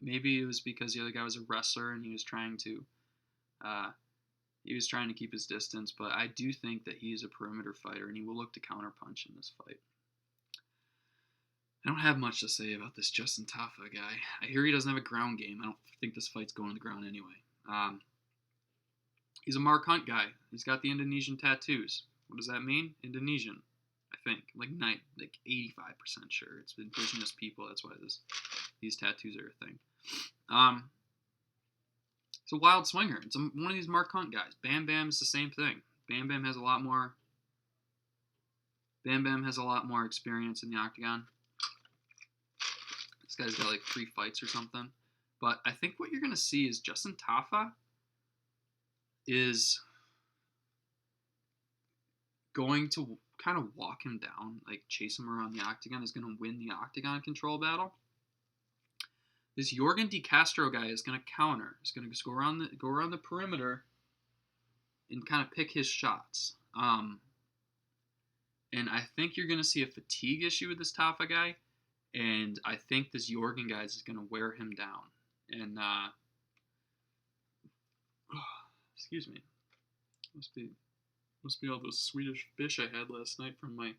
it was because the other guy was a wrestler and he was trying to keep his distance. But I do think that he is a perimeter fighter, and he will look to counterpunch in this fight. I don't have much to say about this Justin Tafa guy. I hear he doesn't have a ground game. I don't think this fight's going to the ground anyway. He's a Mark Hunt guy. He's got the Indonesian tattoos. What does that mean? Indonesian, I think. Like 85% sure. It's indigenous people. That's why these tattoos are a thing. It's a wild swinger. It's one of these Mark Hunt guys. Bam Bam is the same thing. Bam Bam has a lot more experience in the octagon. This guy's got like 3 fights or something. But I think what you're going to see is Justin Tafa is going to kind of walk him down, like chase him around the octagon, is going to win the octagon control battle. This Yorgan de Castro guy is going to counter. He's going to go around the perimeter and kind of pick his shots. And I think you're going to see a fatigue issue with this Tafa guy, and I think this Yorgan guy is going to wear him down. And excuse me. Must be all those Swedish fish I had last night from my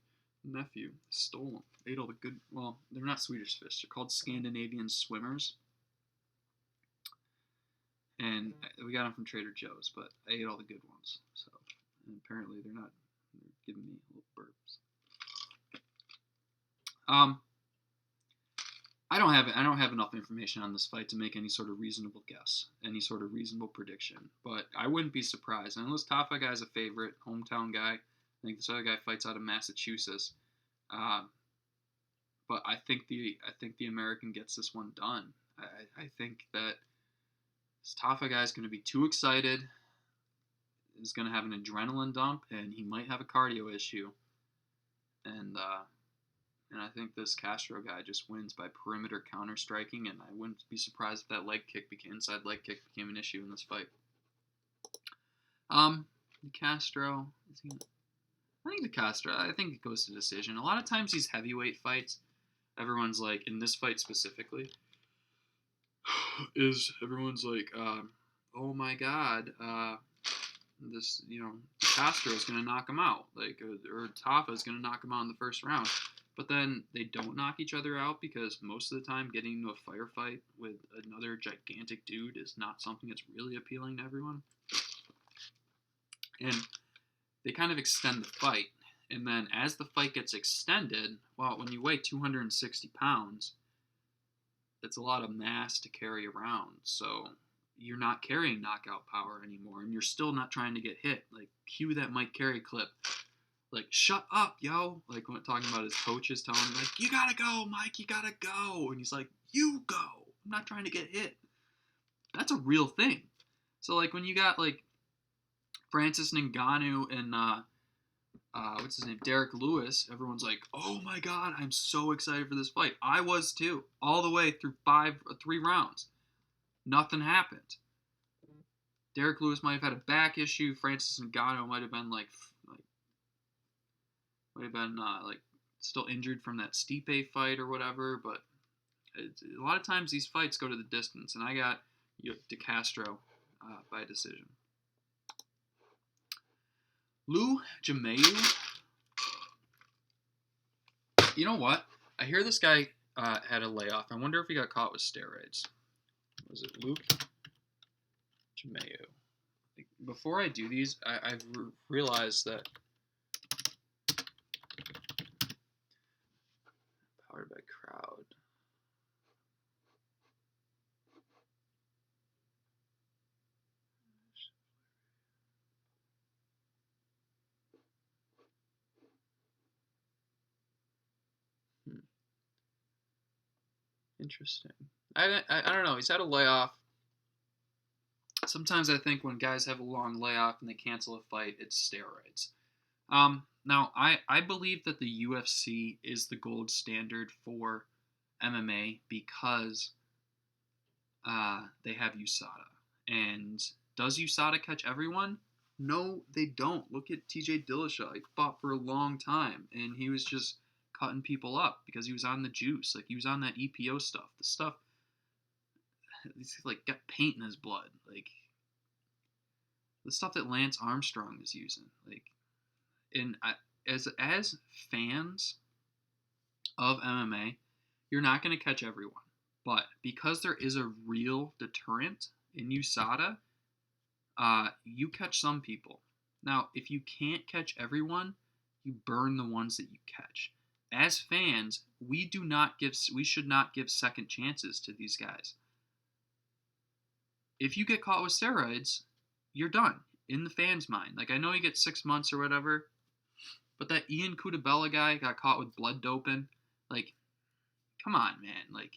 nephew. Stole them. Ate all the good. Well, they're not Swedish fish. They're called Scandinavian swimmers. And we got them from Trader Joe's, but I ate all the good ones. So, and apparently they're giving me little burps. I don't have enough information on this fight to make any sort of reasonable guess, any sort of reasonable prediction. But I wouldn't be surprised. And this Tafa guy's a favorite, hometown guy. I think this other guy fights out of Massachusetts. But I think the American gets this one done. I think that this Tafa guy is going to be too excited. He's going to have an adrenaline dump, and he might have a cardio issue. And I think this Castro guy just wins by perimeter counter striking, and I wouldn't be surprised if that inside leg kick became an issue in this fight. Castro, I think it goes to decision. A lot of times these heavyweight fights, everyone's like, in this fight specifically, everyone's like, oh my god, Castro is going to knock him out, or Tafa is going to knock him out in the first round. but then they don't knock each other out because most of the time getting into a firefight with another gigantic dude is not something that's really appealing to everyone. And they kind of extend the fight. And then as the fight gets extended, well, when you weigh 260 pounds, it's a lot of mass to carry around. So you're not carrying knockout power anymore, and you're still not trying to get hit. Like, cue that Mike Carey clip. Like, shut up, yo. Like, when talking about his coaches telling him, like, you gotta go, Mike, you gotta go. And he's like, you go. I'm not trying to get hit. That's a real thing. So, like, when you got, like, Francis Ngannou and, what's his name, Derek Lewis, everyone's like, oh my God, I'm so excited for this fight. I was too, all the way through 3 rounds. Nothing happened. Derek Lewis might have had a back issue. Francis Ngannou might have been still injured from that Stipe fight or whatever. But a lot of times these fights go to the distance, and I got Castro by decision. Jumeau. You know what? I hear this guy had a layoff. I wonder if he got caught with steroids. Was it Jumeau? Before I do these, I've realized that powered by crowd. Interesting. I don't know. He's had a layoff. Sometimes I think when guys have a long layoff and they cancel a fight, it's steroids. Now, I believe that the UFC is the gold standard for MMA because they have USADA. And does USADA catch everyone? No, they don't. Look at TJ Dillashaw. He fought for a long time, and he was just cutting people up because he was on the juice. Like, he was on that EPO stuff. The stuff, he's like got paint in his blood. Like, the stuff that Lance Armstrong is using. Like, and as fans of MMA, you're not going to catch everyone. But because there is a real deterrent in USADA, you catch some people. Now, if you can't catch everyone, you burn the ones that you catch. As fans, we should not give second chances to these guys. If you get caught with steroids, you're done in the fans' mind. Like, I know you get 6 months or whatever, but that Ian Cutabella guy got caught with blood doping. Like, come on, man. Like,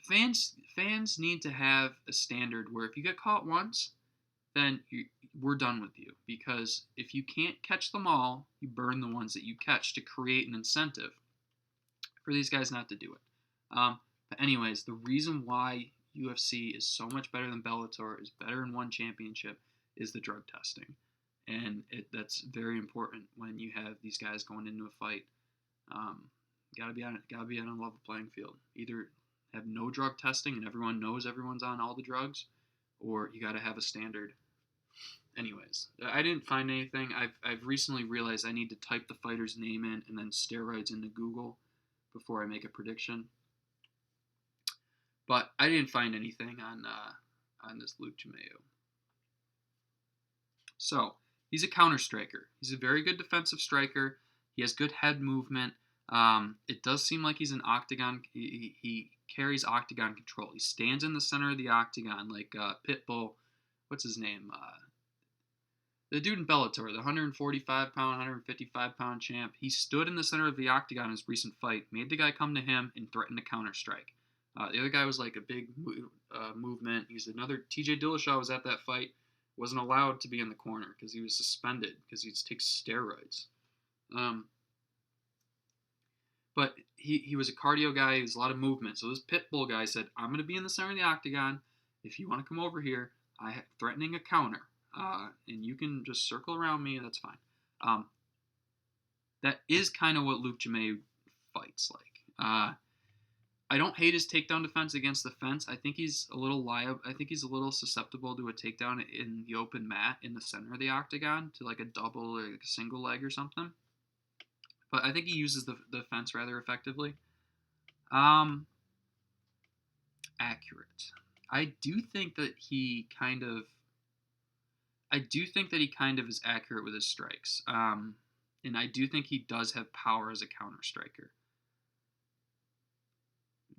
fans need to have a standard where if you get caught once, then we're done with you. Because if you can't catch them all, you burn the ones that you catch to create an incentive for these guys not to do it. But anyways, the reason why UFC is so much better than Bellator, is better in one championship, is the drug testing. And that's very important when you have these guys going into a fight. Gotta be on a level playing field. Either have no drug testing and everyone knows everyone's on all the drugs, or you gotta have a standard. Anyways, I didn't find anything. I've recently realized I need to type the fighter's name in and then steroids into Google before I make a prediction. But I didn't find anything on this Jumeau. So, he's a counter striker. He's a very good defensive striker. He has good head movement. It does seem like he's an octagon. He carries octagon control. He stands in the center of the octagon like Pitbull. What's his name? The dude in Bellator, the 145-pound, 155-pound champ. He stood in the center of the octagon in his recent fight, made the guy come to him, and threatened to counter-strike. The other guy was like a big movement. He's another. TJ Dillashaw was at that fight. Wasn't allowed to be in the corner because he was suspended because he takes steroids. But he was a cardio guy. He was a lot of movement. So this Pitbull guy said, I'm going to be in the center of the octagon. If you want to come over here, I'm threatening a counter. And you can just circle around me, and that's fine. That is kind of what Jumeau fights like. I don't hate his takedown defense against the fence. I think he's a little liable. I think he's a little susceptible to a takedown in the open mat in the center of the octagon to like a double or like a single leg or something. but I think he uses the fence rather effectively. Accurate. I do think that he kind of is accurate with his strikes. And I do think he does have power as a counter striker.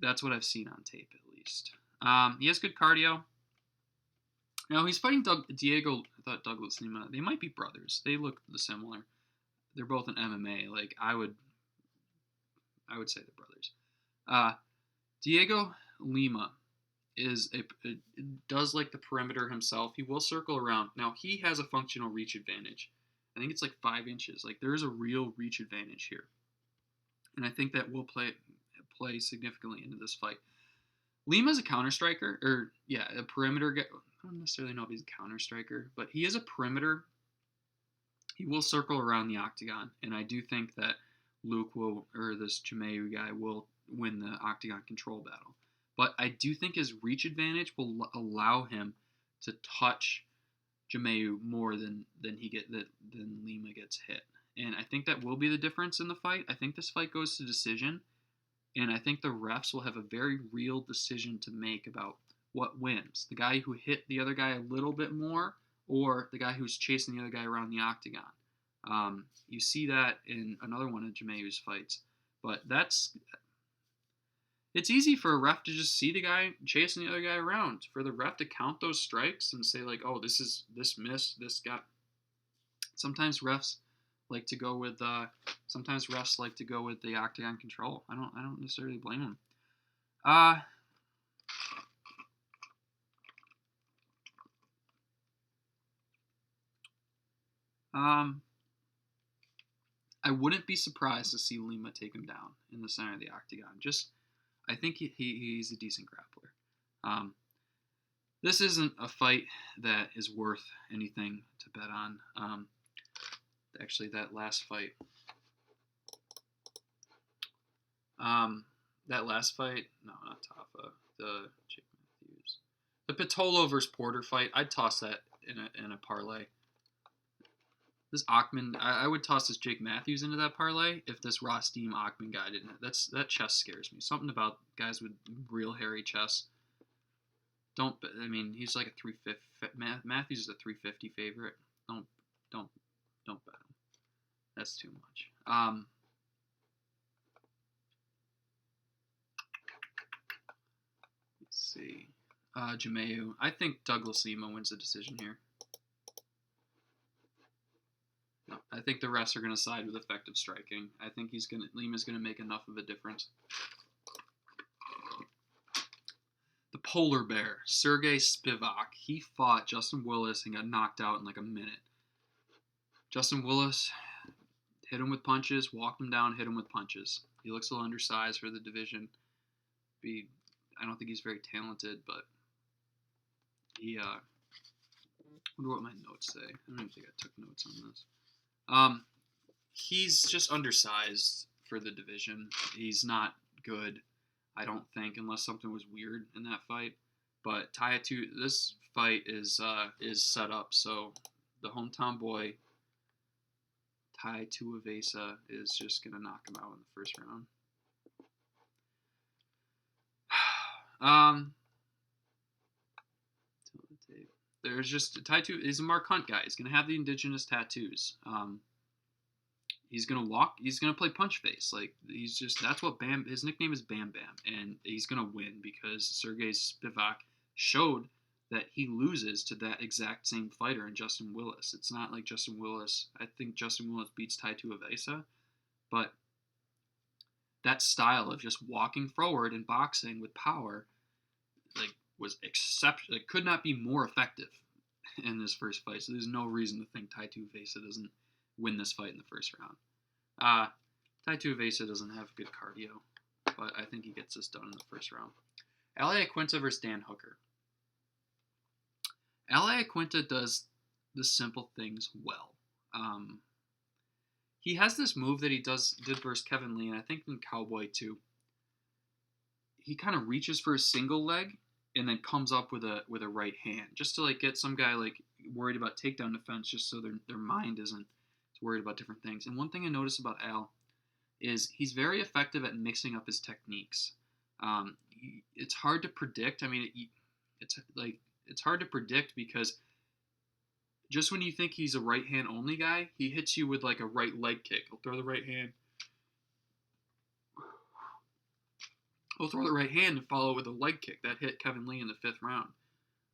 That's what I've seen on tape, at least. He has good cardio. Now he's fighting Dhiego. I thought Douglas Lima. They might be brothers. They look similar. They're both in MMA. Like I would say they're brothers. Dhiego Lima does like the perimeter himself. He will circle around. Now he has a functional reach advantage. I think it's like 5 inches. Like there is a real reach advantage here, and I think that will play significantly into this fight. Lima's a counter striker, a perimeter guy. I don't necessarily know if he's a counter striker, but he is a perimeter. He will circle around the octagon, and I do think that this Jumeau guy will win the octagon control battle. But I do think his reach advantage will allow him to touch Jumeau more than Lima gets hit. And I think that will be the difference in the fight. I think this fight goes to decision, and I think the refs will have a very real decision to make about what wins. The guy who hit the other guy a little bit more, or the guy who's chasing the other guy around the octagon. You see that in another one of Jumeau's fights. But it's easy for a ref to just see the guy chasing the other guy around. For the ref to count those strikes and say like, oh, this missed, this got. Sometimes refs like to go with the octagon control. I don't necessarily blame them. I wouldn't be surprised to see Lima take him down in the center of the octagon. I think he's a decent grappler. This isn't a fight that is worth anything to bet on. Actually, that last fight. No, not Tafa. The Jake Matthews. The Pitolo versus Porter fight. I'd toss that in a parlay. This Akman, I would toss this Jake Matthews into that parlay if this Rostem Akman guy didn't. That chest scares me. Something about guys with real hairy chests. He's like a 350. Matthews is a 350 favorite. Don't bet him. That's too much. Let's see. Jumeau. I think Douglas Lima wins the decision here. No, I think the refs are going to side with effective striking. I think Lima's going to make enough of a difference. The polar bear, Sergey Spivak. He fought Justin Willis and got knocked out in like a minute. Justin Willis hit him with punches, walked him down, hit him with punches. He looks a little undersized for the division. I don't think he's very talented, but he. I wonder what my notes say. I don't even think I took notes on this. He's just undersized for the division. He's not good, I don't think, unless something was weird in that fight. But this fight is set up so the hometown boy Tuivasa is just gonna knock him out in the first round. There's just he's a Mark Hunt guy. He's gonna have the indigenous tattoos. He's gonna walk. He's gonna play punch face. Like that's what Bam. His nickname is Bam Bam, and he's gonna win because Sergey Spivak showed that he loses to that exact same fighter in Justin Willis. It's not like Justin Willis. I think Justin Willis beats Tuivasa, but that style of just walking forward and boxing with power, was exceptional. It could not be more effective in this first fight. So there's no reason to think Tuivasa doesn't win this fight in the first round. Tuivasa doesn't have good cardio, but I think he gets this done in the first round. Iaquinta versus Dan Hooker. Iaquinta does the simple things well. He has this move that he did versus Kevin Lee, and I think in Cowboy too. He kind of reaches for a single leg and then comes up with a right hand, just to get some guy worried about takedown defense, just so their mind isn't worried about different things. And one thing I noticed about Al, is he's very effective at mixing up his techniques. It's hard to predict. I mean, it's hard to predict because just when you think he's a right hand only guy, he hits you with like a right leg kick. He'll throw the right hand. He'll throw the right hand and follow it with a leg kick that hit Kevin Lee in the 5th round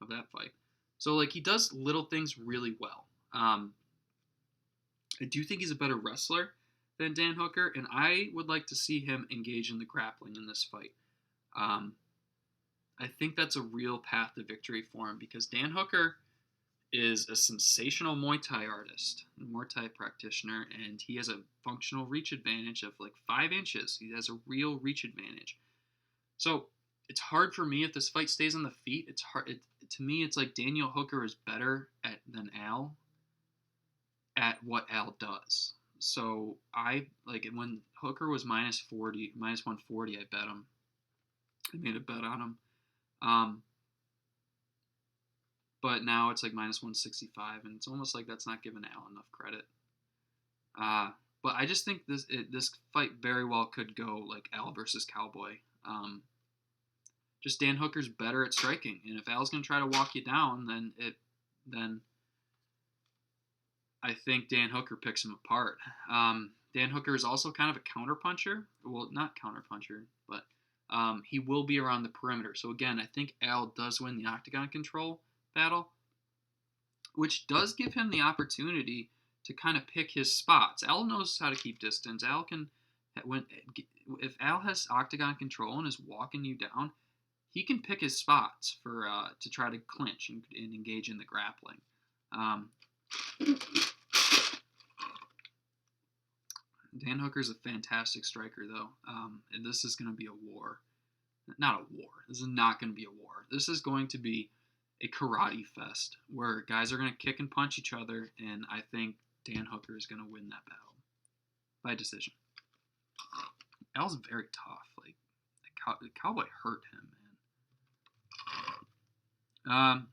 of that fight. So like he does little things really well. I do think he's a better wrestler than Dan Hooker, and I would like to see him engage in the grappling in this fight. I think that's a real path to victory for him because Dan Hooker is a sensational Muay Thai artist, Muay Thai practitioner, and he has a functional reach advantage of like 5 inches. He has a real reach advantage. So it's hard for me if this fight stays on the feet. It's hard. To me, it's like Daniel Hooker is better than Al at what Al does. So I like when Hooker was minus 140, I bet him. I made a bet on him. But now it's like minus 165, and it's almost like that's not giving Al enough credit. But I just think this fight very well could go like Al versus Cowboy. Just Dan Hooker's better at striking, and if Al's gonna try to walk you down, then I think Dan Hooker picks him apart. Dan Hooker is also kind of a counterpuncher. Well, not counterpuncher, but he will be around the perimeter. So again, I think Al does win the octagon control battle, which does give him the opportunity to kind of pick his spots. Al knows how to keep distance. If Al has octagon control and is walking you down, he can pick his spots for to try to clinch and engage in the grappling. Dan Hooker's a fantastic striker, though, and this is going to be a war. Not a war. This is not going to be a war. This is going to be a karate fest where guys are going to kick and punch each other, and I think Dan Hooker is going to win that battle by decision. Al's very tough. Like the Cowboy hurt him, man.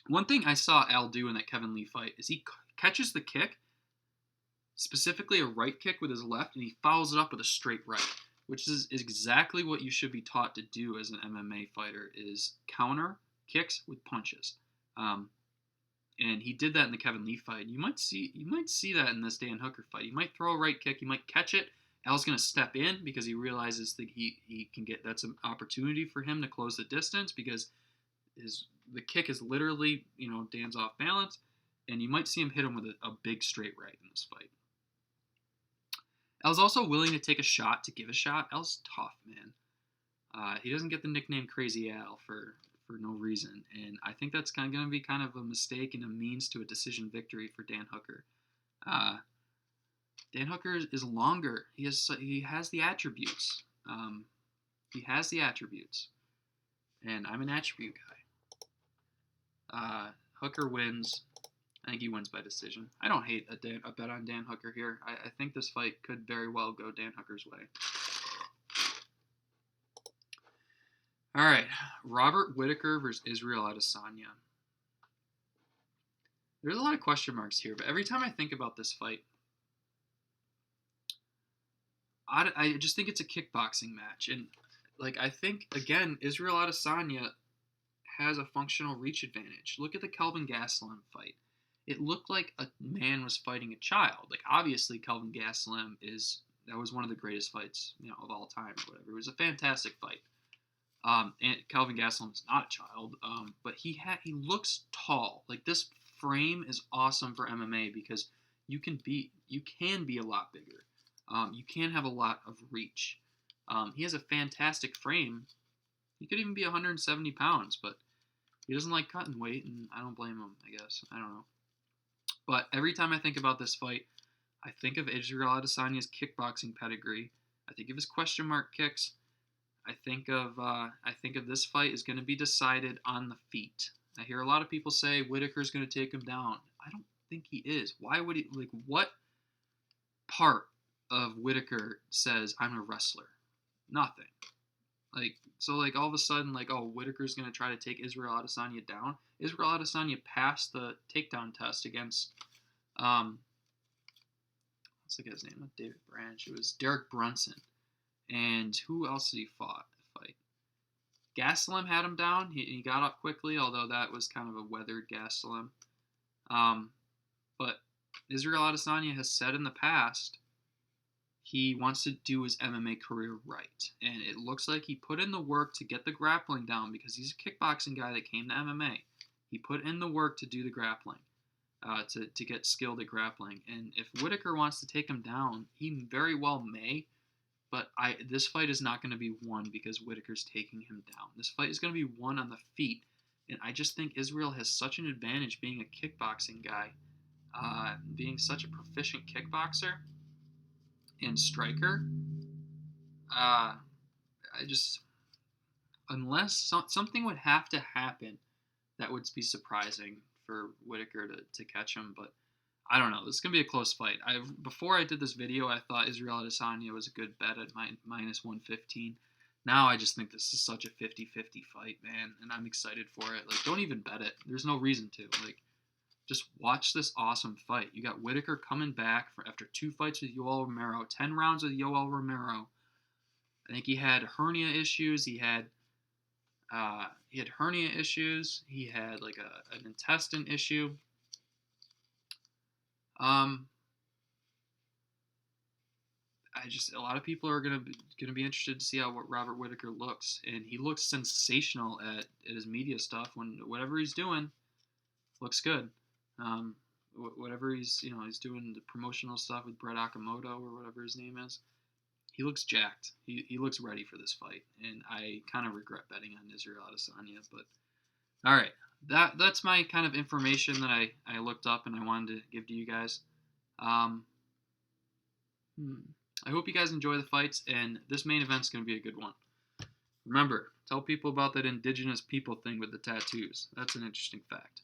One thing I saw Al do in that Kevin Lee fight is he catches the kick, specifically a right kick with his left, and he follows it up with a straight right, which is exactly what you should be taught to do as an MMA fighter, is counter kicks with punches. And he did that in the Kevin Lee fight. You might see that in this Dan Hooker fight. He might throw a right kick, he might catch it. Al's going to step in because he realizes that he can get, that's an opportunity for him to close the distance because the kick is literally, Dan's off balance, and you might see him hit him with a big straight right in this fight. Al's also willing to take a shot to give a shot. Al's tough, man. He doesn't get the nickname Crazy Al for no reason, and I think that's going to be kind of a mistake and a means to a decision victory for Dan Hooker. Dan Hooker is longer. He has the attributes. And I'm an attribute guy. Hooker wins. I think he wins by decision. I don't hate a bet on Dan Hooker here. I think this fight could very well go Dan Hooker's way. All right, Robert Whittaker versus Israel Adesanya. There's a lot of question marks here, but every time I think about this fight, I just think it's a kickboxing match. And I think, again, Israel Adesanya has a functional reach advantage. Look at the Kelvin Gastelum fight. It looked like a man was fighting a child. Obviously, Kelvin Gastelum that was one of the greatest fights, of all time or whatever. It was a fantastic fight. And Kelvin Gastelum is not a child, but he looks tall. This frame is awesome for MMA because you can be a lot bigger. You can have a lot of reach. He has a fantastic frame. He could even be 170 pounds, but he doesn't like cutting weight, and I don't blame him, I guess. I don't know. But every time I think about this fight, I think of Israel Adesanya's kickboxing pedigree. I think of his question mark kicks. I think of this fight is going to be decided on the feet. I hear a lot of people say Whittaker's going to take him down. I don't think he is. Why would he? What part of Whittaker says I'm a wrestler? Nothing. All of a sudden, Whittaker's going to try to take Israel Adesanya down. Israel Adesanya passed the takedown test against Let's look at his name. Not David Branch. It was Derek Brunson. And who else did he fight? Gastelum had him down. He got up quickly, although that was kind of a weathered Gastelum. But Israel Adesanya has said in the past he wants to do his MMA career right. And it looks like he put in the work to get the grappling down because he's a kickboxing guy that came to MMA. He put in the work to do the grappling, to get skilled at grappling. And if Whittaker wants to take him down, he very well may. But this fight is not going to be won because Whittaker's taking him down. This fight is going to be won on the feet. And I just think Israel has such an advantage being a kickboxing guy, being such a proficient kickboxer and striker. Unless something would have to happen, that would be surprising for Whittaker to catch him. But I don't know. This is going to be a close fight. Before I did this video, I thought Israel Adesanya was a good bet at minus 115. Now I just think this is such a 50-50 fight, man, and I'm excited for it. Like, don't even bet it. There's no reason to. Like, just watch this awesome fight. You got Whittaker coming back after 2 fights with Yoel Romero, 10 rounds with Yoel Romero. I think he had hernia issues. He had hernia issues. He had like an intestine issue. A lot of people are gonna be interested to see how Robert Whittaker looks, and he looks sensational at his media stuff. Whatever he's doing, looks good. Whatever he's doing the promotional stuff with Brett Okamoto or whatever his name is, he looks jacked. He looks ready for this fight, and I kind of regret betting on Israel Adesanya. But all right, that's my kind of information that I looked up and I wanted to give to you guys. I hope you guys enjoy the fights, and this main event's going to be a good one. Remember, tell people about that indigenous people thing with the tattoos. That's an interesting fact.